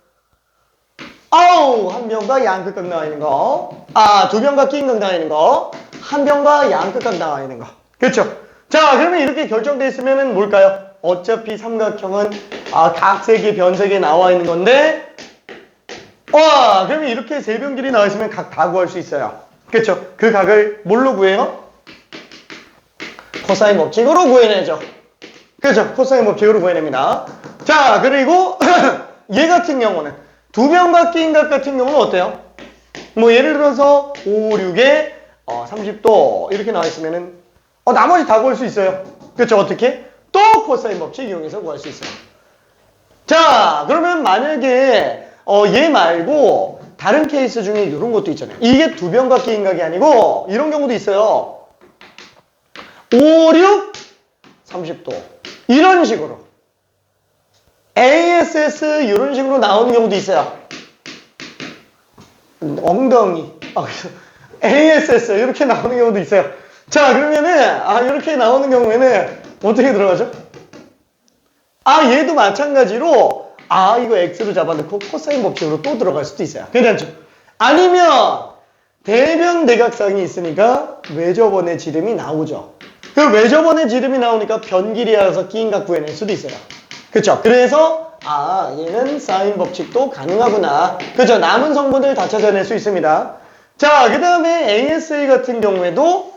아우, 한 변과 양끝각 나와 있는 거. 아, 두 변과 끼임각 나와 있는 거. 한 변과 양끝각 나와 있는 거. 그렇죠? 자, 그러면 이렇게 결정돼 있으면은 뭘까요? 어차피 삼각형은 각색이 변색에 나와 있는 건데, 와, 그러면 이렇게 세변 길이 나와 있으면 각 다 구할 수 있어요. 그렇죠? 그 각을 뭘로 구해요? 코사인 법칙으로 구해내죠. 그렇죠? 코사인 법칙으로 구해냅니다. 자, 그리고 얘 같은 경우는 두 변과 끼임각 같은 경우는 어때요? 뭐 예를 들어서 5, 6에 30도 이렇게 나와 있으면은 나머지 다 구할 수 있어요. 그렇죠? 어떻게? 또 코사인 법칙 이용해서 구할 수 있어요. 자, 그러면 만약에 얘 말고 다른 케이스 중에 이런 것도 있잖아요. 이게 두 변과 끼임각이 아니고 이런 경우도 있어요. 5, 6, 30도 이런 식으로 ASS 이런 식으로 나오는 경우도 있어요. 엉덩이 ASS 이렇게 나오는 경우도 있어요. 자, 그러면은 이렇게 나오는 경우에는 어떻게 들어가죠? 얘도 마찬가지로 이거 X로 잡아놓고 코사인 법칙으로 또 들어갈 수도 있어요. 괜찮죠? 아니면 대변 대각상이 있으니까 외접원의 지름이 나오죠. 그 외접원의 지름이 나오니까 변길이라서 끼임각 구해낼 수도 있어요. 그쵸? 그래서 얘는 사인 법칙도 가능하구나. 그죠? 남은 성분을 다 찾아낼 수 있습니다. 자, 그 다음에 ASA 같은 경우에도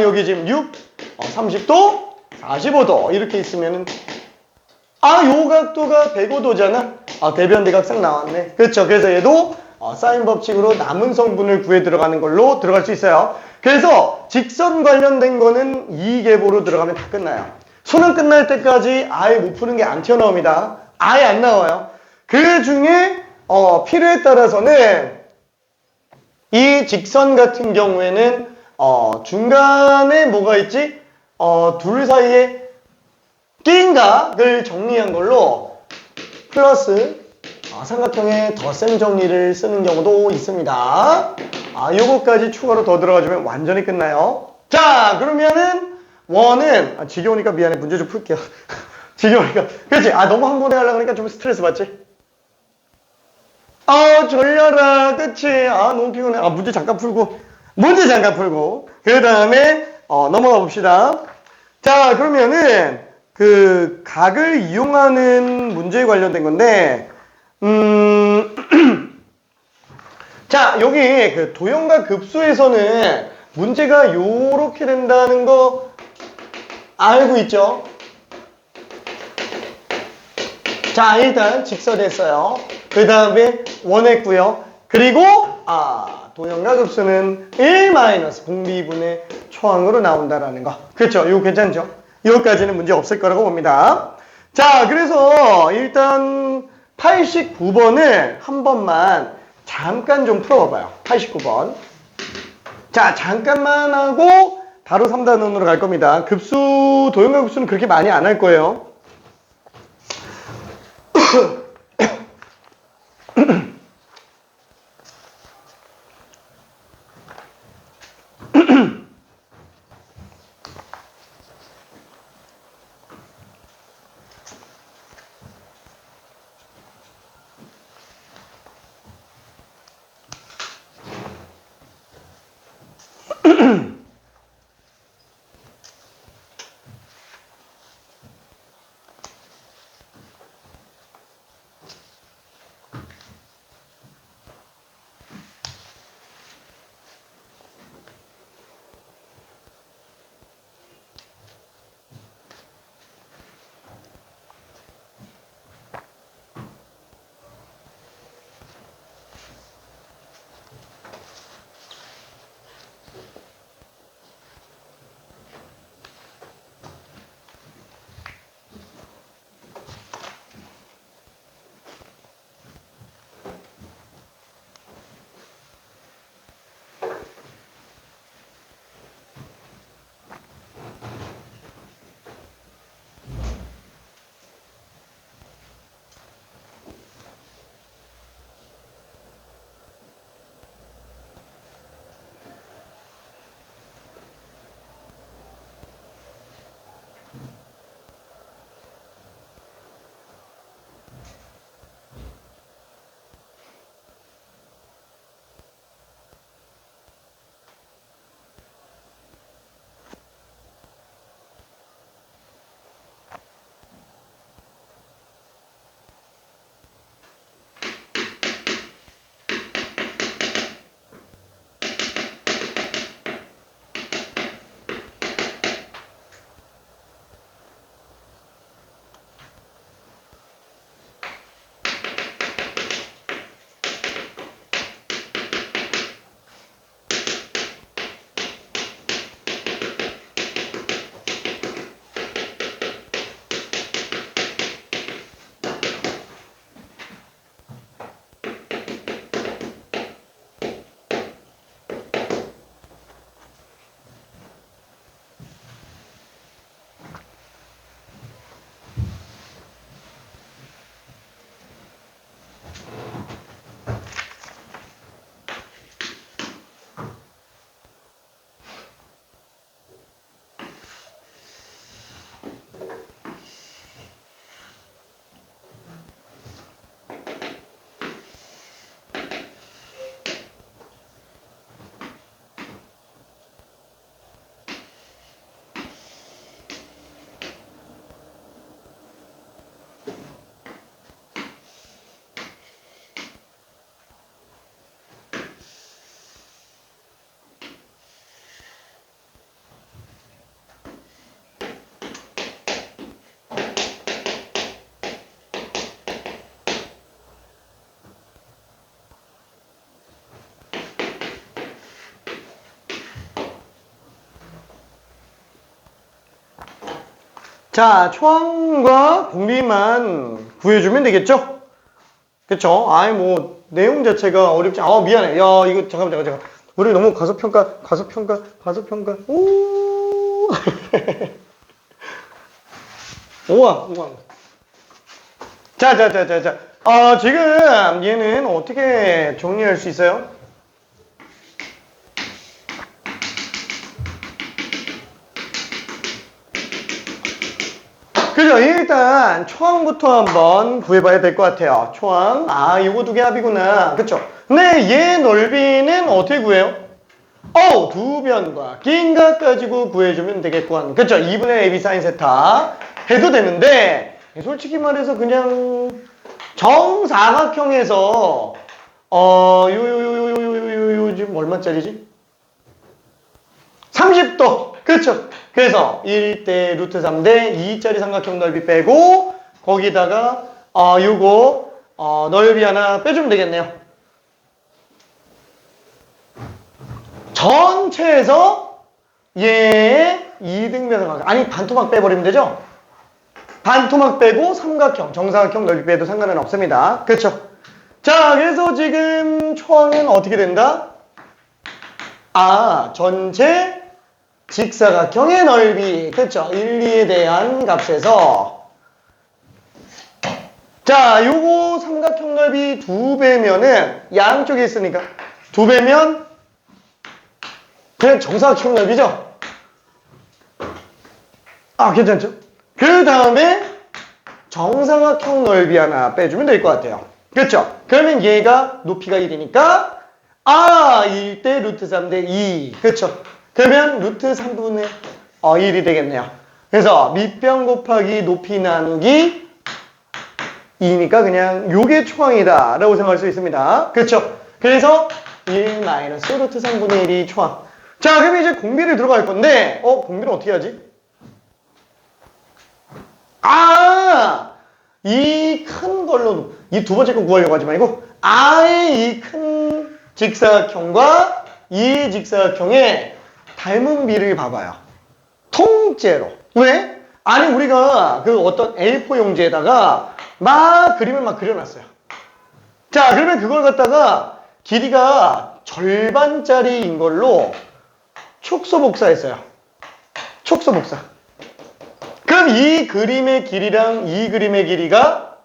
여기 지금 6, 30도, 45도 이렇게 있으면은 요 각도가 105도잖아. 대변 대각상 나왔네. 그렇죠? 그래서 얘도 사인 법칙으로 남은 성분을 구해 들어가는 걸로 들어갈 수 있어요. 그래서 직선 관련된 거는 이 계보로 들어가면 다 끝나요. 수능 끝날 때까지 아예 못 푸는 게 안 튀어나옵니다. 아예 안 나와요. 그 중에 필요에 따라서는 이 직선 같은 경우에는 중간에 뭐가 있지? 둘 사이에 끼임각을 정리한 걸로 플러스 삼각형의 덧셈 정리를 쓰는 경우도 있습니다. 요거까지 추가로 더 들어가주면 완전히 끝나요. 자, 그러면은 원은 지겨우니까 미안해. 문제 좀 풀게요. 지겨우니까. 그렇지? 너무 한 번에 하려고 하니까 좀 스트레스 받지? 졸려라. 그치? 너무 피곤해. 문제 잠깐 풀고. 그 다음에 넘어가 봅시다. 자, 그러면은 그 각을 이용하는 문제에 관련된 건데 자, 여기 그 도형과 급수에서는 문제가 요렇게 된다는 거 알고 있죠? 자, 일단 직선했어요. 그 다음에 원했고요. 그리고 도형과 급수는 1 공비분의 초항으로 나온다라는 거. 그렇죠? 이거 괜찮죠? 여기까지는 문제 없을 거라고 봅니다. 자, 그래서 일단 89번을 한 번만 잠깐 좀 풀어봐봐요. 89번. 자, 잠깐만 하고 바로 3단원으로 갈 겁니다. 급수, 도형과 급수는 그렇게 많이 안 할 거예요. 자, 초항과 공비만 구해주면 되겠죠? 그쵸? 아이, 뭐, 내용 자체가 어렵지. 미안해. 야, 이거, 잠깐만. 우리 너무 과소평가. 오. 우와. 자. 지금 얘는 어떻게 정리할 수 있어요? 그죠? 일단 초항부터 한번 구해봐야 될 것 같아요. 초항. 요거 두 개 합이구나. 그쵸? 근데 얘 넓이는 어떻게 구해요? 두 변과 낀각 가지고 구해주면 되겠구만. 그쵸? 2분의 AB 사인 세타 해도 되는데 솔직히 말해서 그냥 정사각형에서 지금 얼마짜리지? 30도. 그쵸? 그래서 1대 루트 3대 2짜리 삼각형 넓이 빼고 거기다가 요거 넓이 하나 빼주면 되겠네요. 전체에서 얘의 2등변 삼각형. 아니 반토막 빼버리면 되죠? 반토막 빼고 삼각형, 정사각형 넓이 빼도 상관은 없습니다. 그쵸? 자, 그래서 지금 초항은 어떻게 된다? 전체 직사각형의 넓이. 그쵸? 1, 2에 대한 값에서 자, 요거 삼각형 넓이 2배면은 양쪽에 있으니까 2배면 그냥 정사각형 넓이죠? 괜찮죠? 그 다음에 정사각형 넓이 하나 빼주면 될 것 같아요. 그쵸? 그러면 얘가 높이가 1이니까 1대 루트 3대 2. 그쵸? 그러면 루트 3분의 1이 되겠네요. 그래서 밑변 곱하기 높이 나누기 2니까 그냥 요게 초항이다 라고 생각할 수 있습니다. 그쵸? 그래서 1 마이너스 루트 3분의 1이 초항. 자, 그럼 이제 공비를 들어갈 건데 공비를 어떻게 하지? 이 큰 걸로 이 두 번째 거 구하려고 하지 말고 아예 이 큰 직사각형과 이 직사각형의 닮은 비를 봐봐요. 통째로. 왜? 아니 우리가 그 어떤 A4 용지에다가 그림을 그려놨어요. 자, 그러면 그걸 갖다가 길이가 절반짜리인 걸로 축소 복사했어요. 축소 복사. 그럼 이 그림의 길이랑 이 그림의 길이가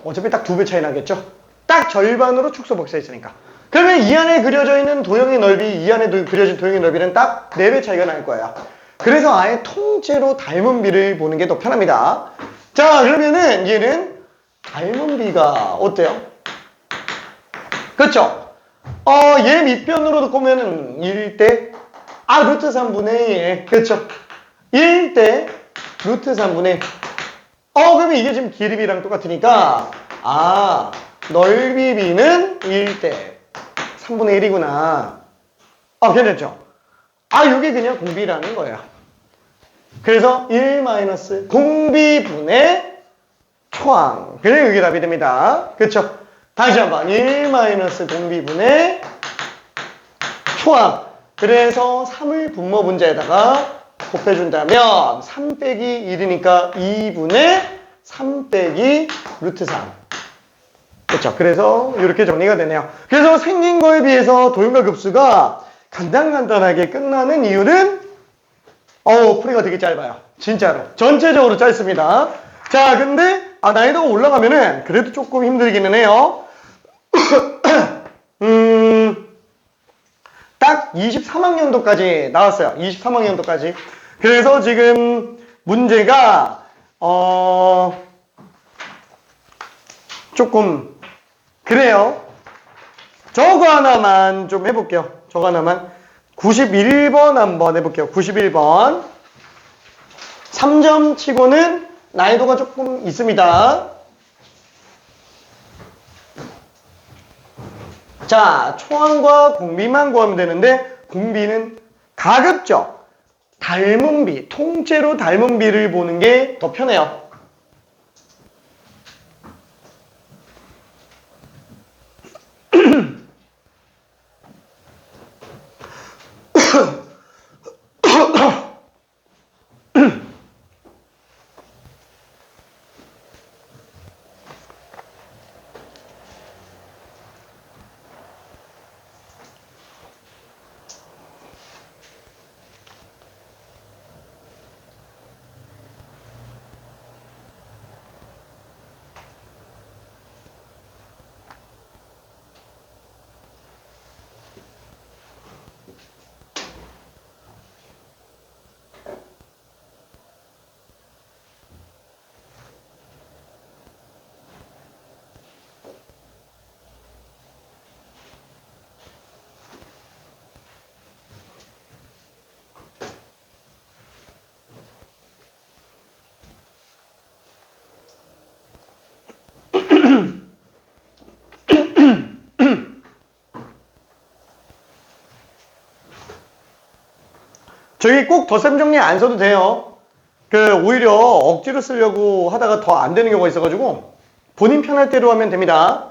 어차피 딱 2배 차이 나겠죠? 딱 절반으로 축소 복사했으니까. 그러면 이 안에 그려져 있는 도형의 넓이, 이 안에 그려진 도형의 넓이는 딱 4배 차이가 날 거예요. 그래서 아예 통째로 닮은 비를 보는 게 더 편합니다. 자, 그러면은 얘는 닮은 비가 어때요? 그쵸? 얘 밑변으로 보면은 1대 루트 3분의 1. 그쵸? 1대 루트 3분의 1. 그러면 이게 지금 길이 비랑 똑같으니까 넓이 비는 1대 3분의 1이구나. 괜찮죠? 요게 그냥 공비라는 거예요. 그래서 1 마이너스 공비분의 초항. 그냥 이게 답이 됩니다. 그쵸? 다시 한번 1 마이너스 공비분의 초항. 그래서 3을 분모 분자에다가 곱해준다면 3 빼기 1이니까 2분의 3 빼기 루트 3. 그렇죠. 그래서 이렇게 정리가 되네요. 그래서 생긴 거에 비해서 도형과 급수가 간단하게 끝나는 이유는 풀이가 되게 짧아요. 진짜로. 전체적으로 짧습니다. 자, 근데 난이도가 올라가면은 그래도 조금 힘들기는 해요. 딱 23학년도까지 나왔어요. 23학년도까지. 그래서 지금 문제가 조금 그래요. 저거 하나만 좀 해볼게요. 저거 하나만. 91번 한번 해볼게요. 91번. 3점 치고는 난이도가 조금 있습니다. 자, 초항과 공비만 구하면 되는데 공비는 가급적 닮은 비, 통째로 닮은 비를 보는 게 더 편해요. 저기 꼭 덧셈 정리 안 써도 돼요. 오히려 억지로 쓰려고 하다가 더 안 되는 경우가 있어가지고 본인 편할 대로 하면 됩니다.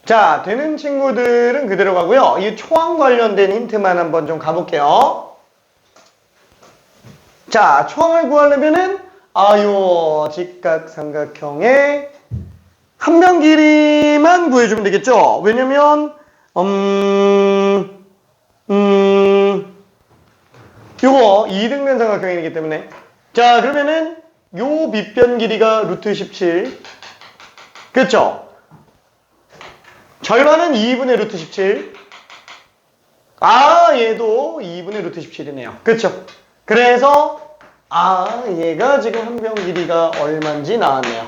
자, 되는 친구들은 그대로 가고요. 이 초항 관련된 힌트만 한번 좀 가볼게요. 자, 초항을 구하려면은 요 직각삼각형의 한 변 길이만 구해주면 되겠죠? 왜냐면 요거 이등변 삼각형이기 때문에. 자, 그러면은 요 밑변 길이가 루트 17. 그렇죠? 절반은 2분의 루트 17. 얘도 2분의 루트 17이네요. 그렇죠? 그래서 얘가 지금 한 변 길이가 얼마인지 나왔네요.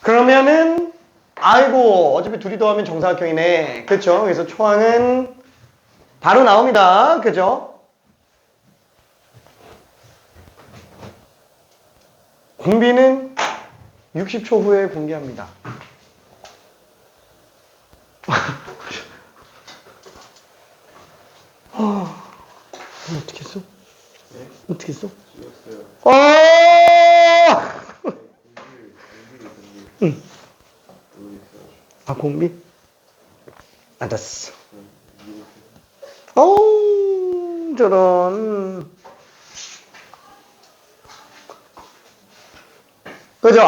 그러면은 아이고 어차피 둘이 더하면 정사각형이네. 그렇죠? 그래서 초항은 바로 나옵니다. 그죠? 공비는 60초 후에 공개합니다. 어떻게 했어? 네? 어떻게 했어? 응. 공비? 알았어. 저런. 그죠?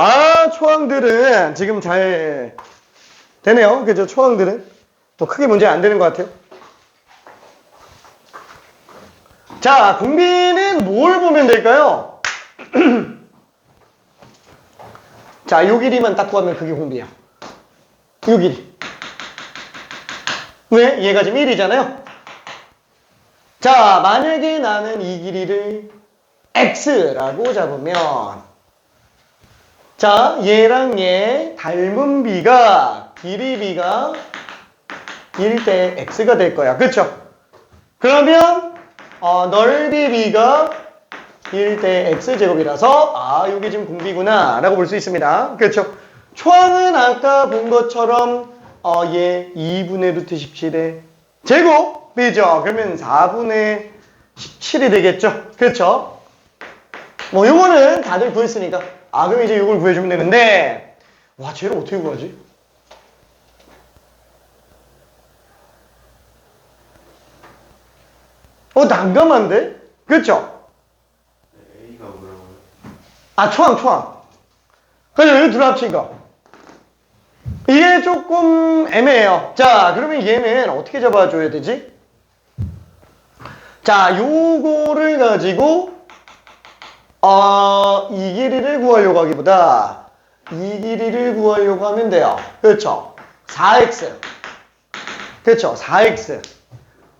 초항들은 지금 잘 되네요. 그죠? 초항들은. 뭐 크게 문제 안 되는 것 같아요. 자, 공비는 뭘 보면 될까요? 자, 요 길이만 딱 구하면 그게 공비야. 요 길이. 왜? 얘가 지금 1이잖아요. 자, 만약에 나는 이 길이를 x라고 잡으면 자, 얘랑 얘 닮은 비가 길이 비가 1대 x가 될 거야. 그쵸? 그러면 넓이 b가 1대 x제곱이라서 이게 지금 공비구나 라고 볼 수 있습니다. 그렇죠? 초항은 아까 본 것처럼 얘 2분의 루트 17의 제곱이죠. 그러면 4분의 17이 되겠죠. 그렇죠? 뭐 요거는 다들 구했으니까 그럼 이제 요걸 구해주면 되는데 와 쟤를 어떻게 구하지? 난감한데? 그렇죠? A가 뭐라고요? 초항. 그래서 여기 둘 합친 거. 이게 조금 애매해요. 자, 그러면 얘는 어떻게 잡아줘야 되지? 자, 요거를 가지고, 이 길이를 구하려고 하기보다, 이 길이를 구하려고 하면 돼요. 그렇죠? 4x. 그렇죠? 4x.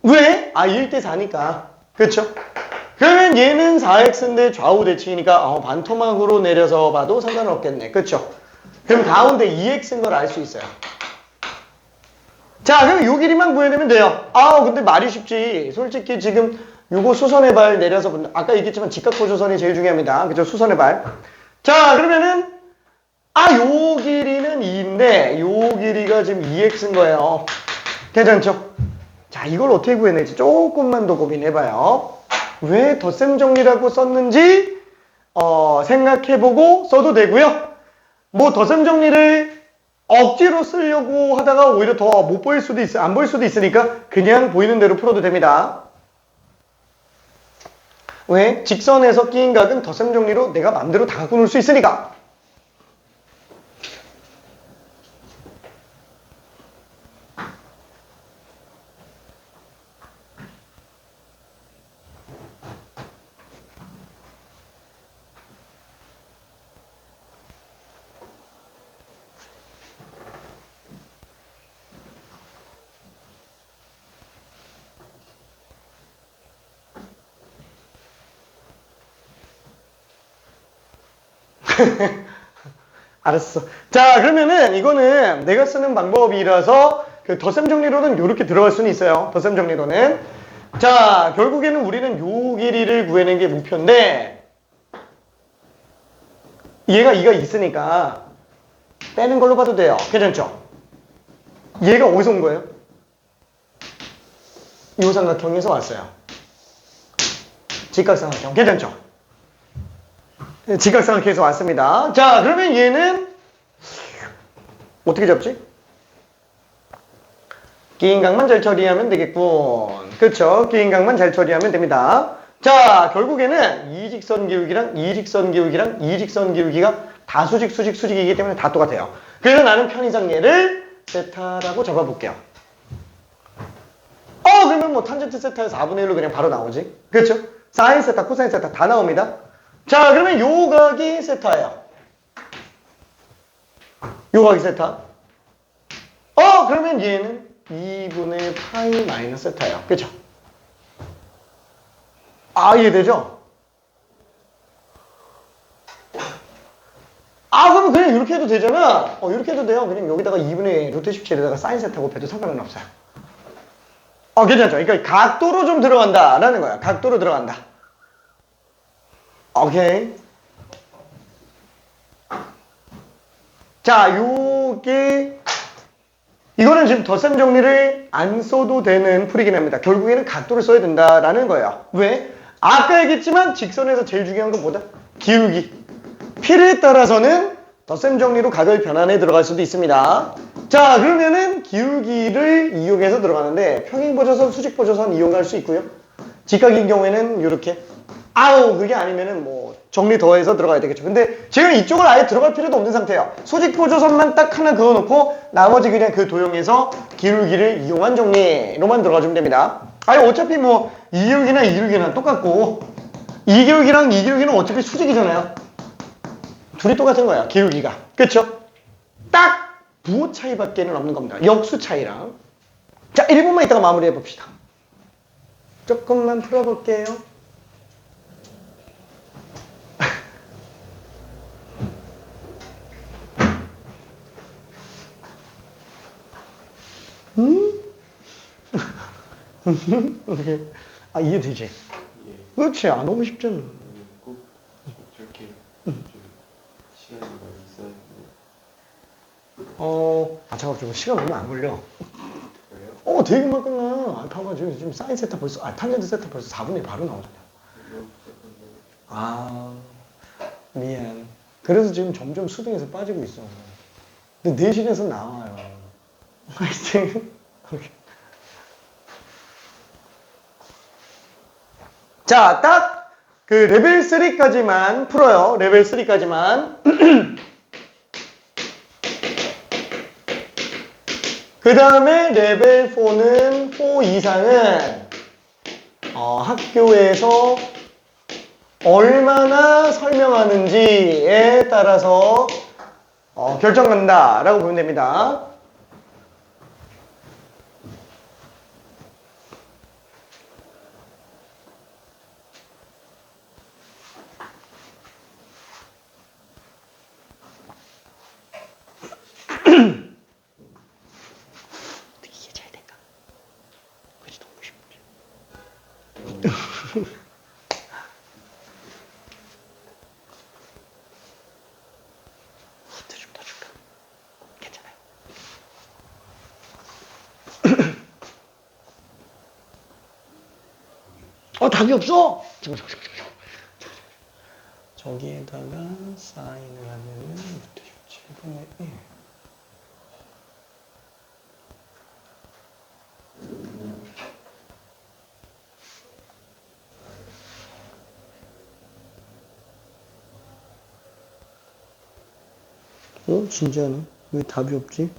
왜? 1대 4니까. 그렇죠? 그러면 얘는 4x인데 좌우 대칭이니까 반토막으로 내려서 봐도 상관없겠네. 그렇죠? 그럼 가운데 2x인 걸 알 수 있어요. 자, 그럼 요 길이만 구해내면 돼요. 근데 말이 쉽지. 솔직히 지금 요거 수선의 발 내려서 아까 얘기했지만 직각보조선이 제일 중요합니다. 그죠? 수선의 발. 자, 그러면은 요 길이는 2인데 요 길이가 지금 2x인 거예요. 괜찮죠? 자, 이걸 어떻게 구해내지? 조금만 더 고민해봐요. 왜 덧셈 정리라고 썼는지 생각해보고 써도 되고요. 뭐 덧셈 정리를 억지로 쓰려고 하다가 오히려 더 못 보일 수도 안 보일 수도 있으니까 그냥 보이는 대로 풀어도 됩니다. 왜? 직선에서 끼인 각은 덧셈 정리로 내가 마음대로 다 갖고 놀 수 있으니까. 알았어. 자, 그러면은 이거는 내가 쓰는 방법이라서 그 덧셈 정리로는 이렇게 들어갈 수는 있어요. 덧셈 정리로는. 자, 결국에는 우리는 요 길이를 구해내는 게 목표인데 얘가 2가 있으니까 빼는 걸로 봐도 돼요. 괜찮죠? 얘가 어디서 온 거예요? 요 삼각형에서 왔어요. 직각삼각형. 괜찮죠? 직각삼각형에서 왔습니다. 자, 그러면 얘는 어떻게 잡지? 끼인 각만 잘 처리하면 되겠군. 그쵸? 끼인 각만 잘 처리하면 됩니다. 자, 결국에는 이직선 기울기랑 이직선 기울기랑 이직선 기울기가 다 수직이기 때문에 다 똑같아요. 그래서 나는 편의상 얘를 세타라고 잡아볼게요. 그러면 뭐 탄젠트 세타에 4분의 1로 그냥 바로 나오지. 그렇죠? 사인 세타, 코사인 세타 다 나옵니다. 자, 그러면 요 각이 세타예요. 요 각이 세타. 그러면 얘는 2분의 파이 마이너스 세타예요. 그렇죠? 이해되죠? 그러면 그냥 이렇게 해도 되잖아. 이렇게 해도 돼요. 그냥 여기다가 2분의 루트 17에다가 사인 세타고 곱해도 상관은 없어요. 괜찮죠? 그러니까 각도로 좀 들어간다라는 거야. 각도로 들어간다. 오케이. 자, 이거는 지금 덧셈 정리를 안 써도 되는 풀이긴 합니다. 결국에는 각도를 써야 된다라는 거예요. 왜? 아까 얘기했지만 직선에서 제일 중요한 건 뭐다? 기울기. 필요에 따라서는 덧셈 정리로 각을 변환해 들어갈 수도 있습니다. 자, 그러면은 기울기를 이용해서 들어가는데 평행보조선, 수직보조선 이용할 수 있고요. 직각인 경우에는 이렇게 그게 아니면은 뭐 정리 더해서 들어가야 되겠죠. 근데 지금 이쪽을 아예 들어갈 필요도 없는 상태예요. 수직보조선만 딱 하나 그어놓고 나머지 그냥 그 도형에서 기울기를 이용한 정리로만 들어가주면 됩니다. 어차피 뭐 이 기울기나 이 기울기는 똑같고 이 기울기랑 이 기울기는 어차피 수직이잖아요. 둘이 똑같은 거야, 기울기가. 그쵸? 딱 부호 차이밖에는 없는 겁니다. 역수 차이랑. 자, 1분만 있다가 마무리해 봅시다. 조금만 풀어볼게요. 오케이. 아, 이해되지? 예. 그렇지. 아, 너무 쉽잖아. 꼭 저렇게 좀 시간이 많이 있어야 되는데. 잠깐만, 시간 얼마 안 걸려. 그래요? 되게 금방 끝나. 아, 봐봐, 지금 사인 세타 벌써, 탄젠트 세타 벌써 4분의 1 바로 나오잖아. 아, 미안. 그래서 지금 점점 수능에서 빠지고 있어. 근데 내신에서 나와요. 하여튼. 자, 딱 그 레벨 3까지만 풀어요. 레벨 3까지만. 그 다음에 레벨 4는 4 이상은 학교에서 얼마나 설명하는지에 따라서 결정한다 라고 보면 됩니다. 이게 잘 될까? 그치, 너무 쉽지. 좀 더 줄까? 괜찮아요. 답이 없어? 잠깐만. 저기에다가 사인을 하면은 7분의 1. 진짜네. 왜 답이 없지?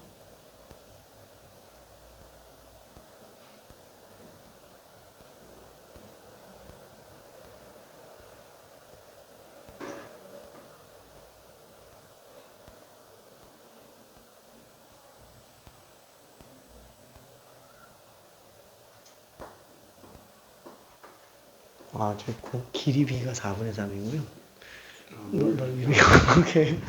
제 길이 B가 4분의 3이고요. 넓이 B가, 오케이.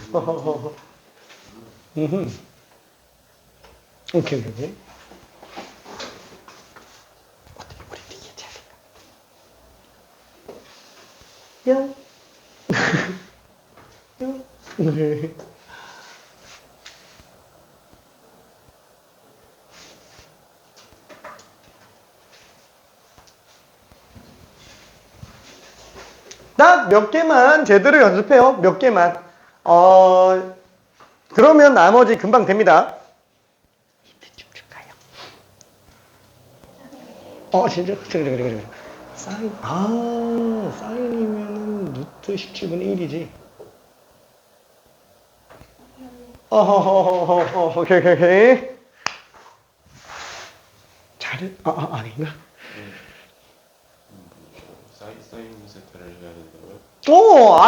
오케이. 우리 이게 잘 될까? 뿅. 네. 딱 몇 개만 제대로 연습해요. 몇 개만. 그러면 나머지 금방 됩니다. 힌트 좀 줄까요? 진짜? 그래. 사인이면은 루트 17분의 1이지. 오케이. 잘해? 아닌가? 사인 세타를 해야 된다고요?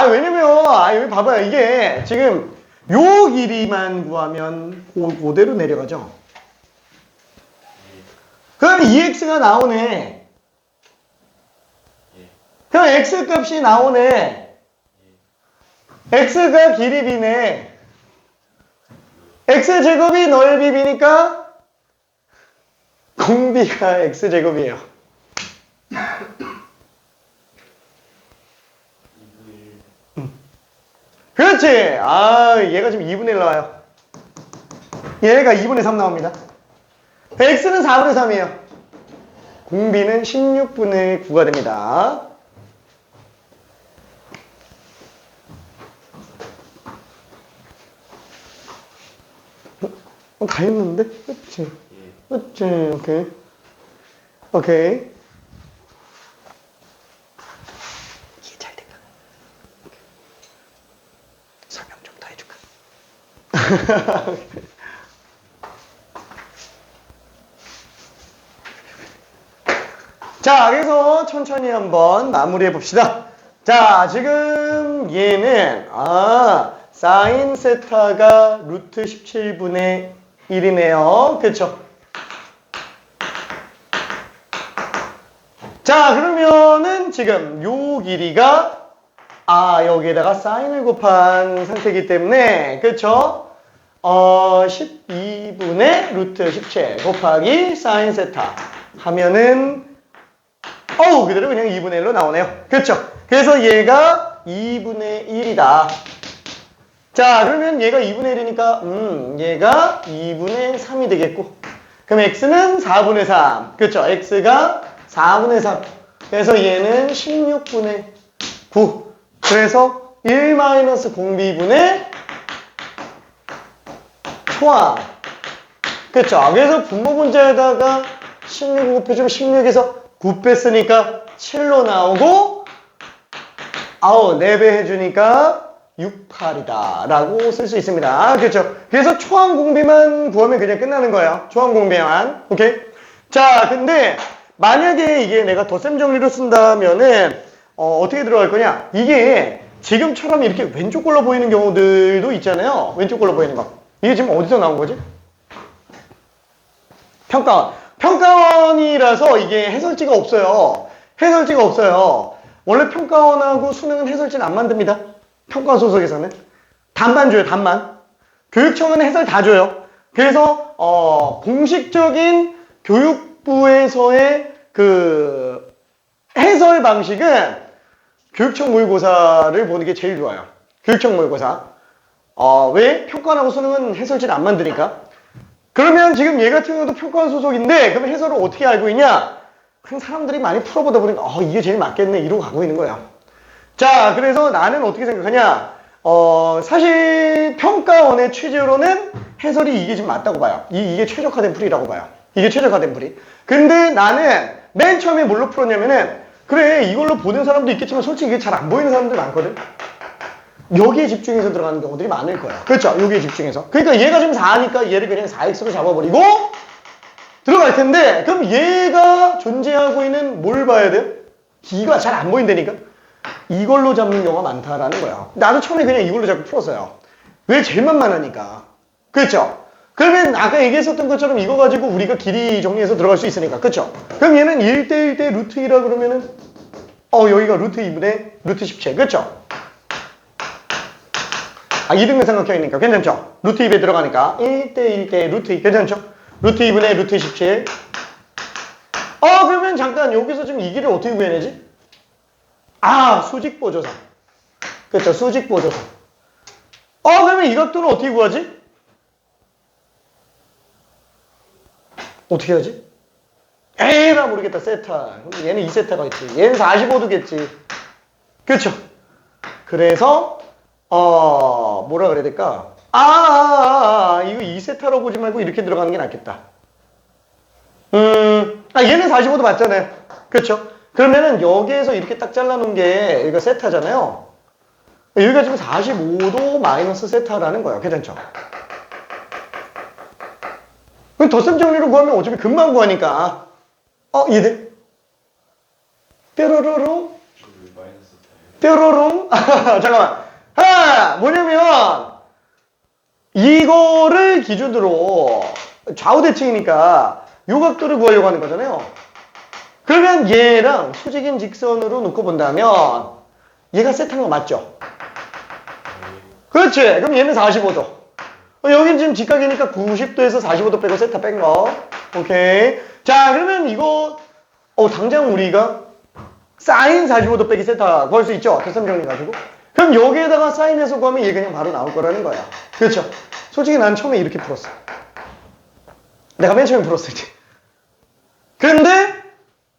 왜냐면, 여기 봐봐요. 이게 지금 요 길이만 구하면 그대로 내려가죠. 그럼 2x가 나오네. 그럼 x 값이 나오네. x가 길이 b네. x제곱이 넓이 b니까 공비가 x제곱이에요. 그렇지. 얘가 지금 2분의 1 나와요. 얘가 2분의 3 나옵니다. x는 4분의 3이에요. 공비는 16분의 9가 됩니다. 다 했는데? 그치? 그치? 오케이. 이게 잘 될까? 설명 좀 더 해줄까? 자, 그래서 천천히 한번 마무리해 봅시다. 자, 지금 얘는 사인 세타가 루트 17분의 1이네요. 그쵸? 자, 그러면은 지금 요 길이가 여기에다가 사인을 곱한 상태이기 때문에 그쵸? 12분의 루트 17 곱하기 사인 세타 하면은 그대로 그냥 2분의 1로 나오네요. 그렇죠? 그래서 얘가 2분의 1이다. 자, 그러면 얘가 2분의 1이니까 얘가 2분의 3이 되겠고, 그럼 x는 4분의 3. 그렇죠? x가 4분의 3. 그래서 얘는 16분의 9. 그래서 1-공비분의 초항. 그렇죠? 그래서 분모 문제에다가 16 곱해주면 16에서 9 뺐으니까 7로 나오고, 4배 해주니까 68이다 라고 쓸 수 있습니다. 그렇죠? 그래서 초항 공비만 구하면 그냥 끝나는 거예요. 초항 공비만. 오케이? 자, 근데 만약에 이게 내가 덧셈 정리로 쓴다면은 어떻게 들어갈 거냐? 이게 지금처럼 이렇게 왼쪽 걸로 보이는 경우들도 있잖아요. 왼쪽 걸로 보이는 거. 이게 지금 어디서 나온 거지? 평가원. 평가원이라서 이게 해설지가 없어요. 해설지가 없어요. 원래 평가원하고 수능은 해설지는 안 만듭니다. 평가원 소속에서는. 답만 줘요, 답만. 교육청은 해설 다 줘요. 그래서, 공식적인 교육부에서의 그 해설 방식은 교육청 모의고사를 보는 게 제일 좋아요. 교육청 모의고사. 왜? 평가원하고 수능은 해설지를 안 만드니까. 그러면 지금 얘 같은 경우도 평가원 소속인데, 그럼 해설을 어떻게 알고 있냐? 그냥 사람들이 많이 풀어보다 보니까, 이게 제일 맞겠네. 이러고 가고 있는 거야. 자, 그래서 나는 어떻게 생각하냐? 사실 평가원의 취지로는 해설이 이게 지금 맞다고 봐요. 이게 최적화된 풀이라고 봐요. 이게 최적화된 풀이. 근데 나는 맨 처음에 뭘로 풀었냐면은, 그래, 이걸로 보는 사람도 있겠지만 솔직히 이게 잘 안 보이는 사람들 많거든? 여기에 집중해서 들어가는 경우들이 많을 거야. 그렇죠? 여기에 집중해서. 그러니까 얘가 지금 4니까 얘를 그냥 4x로 잡아버리고 들어갈 텐데, 그럼 얘가 존재하고 있는 뭘 봐야 돼요? B가 잘 안 보인다니까? 이걸로 잡는 경우가 많다라는 거야. 나도 처음에 그냥 이걸로 잡고 풀었어요. 왜? 제일 만만하니까. 그렇죠? 그러면 아까 얘기했었던 것처럼 이거 가지고 우리가 길이 정리해서 들어갈 수 있으니까. 그렇죠? 그럼 얘는 1대1대 루트 2라 그러면은 여기가 루트 2분의 루트 17. 그렇죠? 이등분 삼각형이니까 괜찮죠? 루트 2에 들어가니까 1대1대 루트 2 괜찮죠? 루트 2분의 루트 17. 그러면 잠깐 여기서 지금 이 길을 어떻게 구해내지? 수직보조상. 그렇죠? 수직보조상. 그러면 이 각도는 어떻게 구하지? 어떻게 하지? 나 모르겠다. 세타. 얘는 2세타가 있지. 얘는 45도겠지. 그렇죠? 그래서 뭐라 그래야 될까? 이거 2세타로 보지 말고 이렇게 들어가는 게 낫겠다. 얘는 45도 맞잖아요. 그렇죠? 그러면은 여기에서 이렇게 딱 잘라놓은 게 여기가 세타잖아요. 여기가 지금 45도 마이너스 세타라는 거예요. 괜찮죠? 그럼 덧셈 정리로 구하면 어차피 금방 구하니까. 이해돼? 뾰로로롱? 뾰로롱? 잠깐만. 뭐냐면 이거를 기준으로 좌우대칭이니까 요 각도를 구하려고 하는 거잖아요. 그러면 얘랑 수직인 직선으로 놓고 본다면 얘가 세타인 거 맞죠? 그렇지. 그럼 얘는 45도. 여긴 지금 직각이니까 90도에서 45도 빼고 세타 뺀 거. 오케이. 자, 그러면 이거 당장 우리가 사인 45도 빼기 세타 구할 수 있죠? 덧셈 정리 가지고. 그럼 여기에다가 사인해서 구하면 얘 그냥 바로 나올 거라는 거야. 그렇죠? 솔직히 난 처음에 이렇게 풀었어. 내가 맨 처음에 풀었을 때. 근데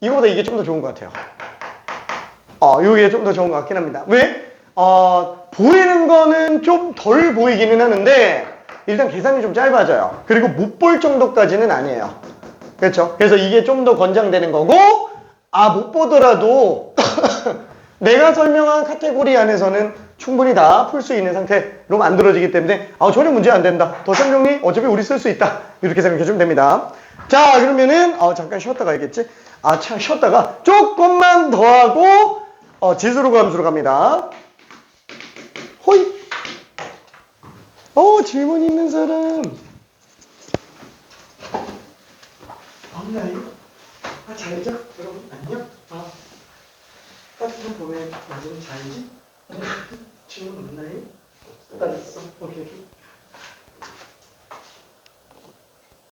이거보다 이게 좀 더 좋은 것 같아요. 이게 좀 더 좋은 것 같긴 합니다. 왜? 보이는 거는 좀 덜 보이기는 하는데 일단 계산이 좀 짧아져요. 그리고 못 볼 정도까지는 아니에요. 그렇죠? 그래서 이게 좀 더 권장되는 거고, 못 보더라도 내가 설명한 카테고리 안에서는 충분히 다 풀 수 있는 상태로 만들어지기 때문에 전혀 문제 안 된다. 덧셈 정리 어차피 우리 쓸 수 있다. 이렇게 생각해 주면 됩니다. 자, 그러면은 잠깐 쉬었다 가야겠지? 참 쉬었다가 조금만 더 하고 지수로 감수로 갑니다. 호이. 질문 있는 사람. 없나요? 잘 자. 여러분 안녕. 따뜻한 봄에 맞으면 잘지? 질문 없나요? 알았어. 오케이.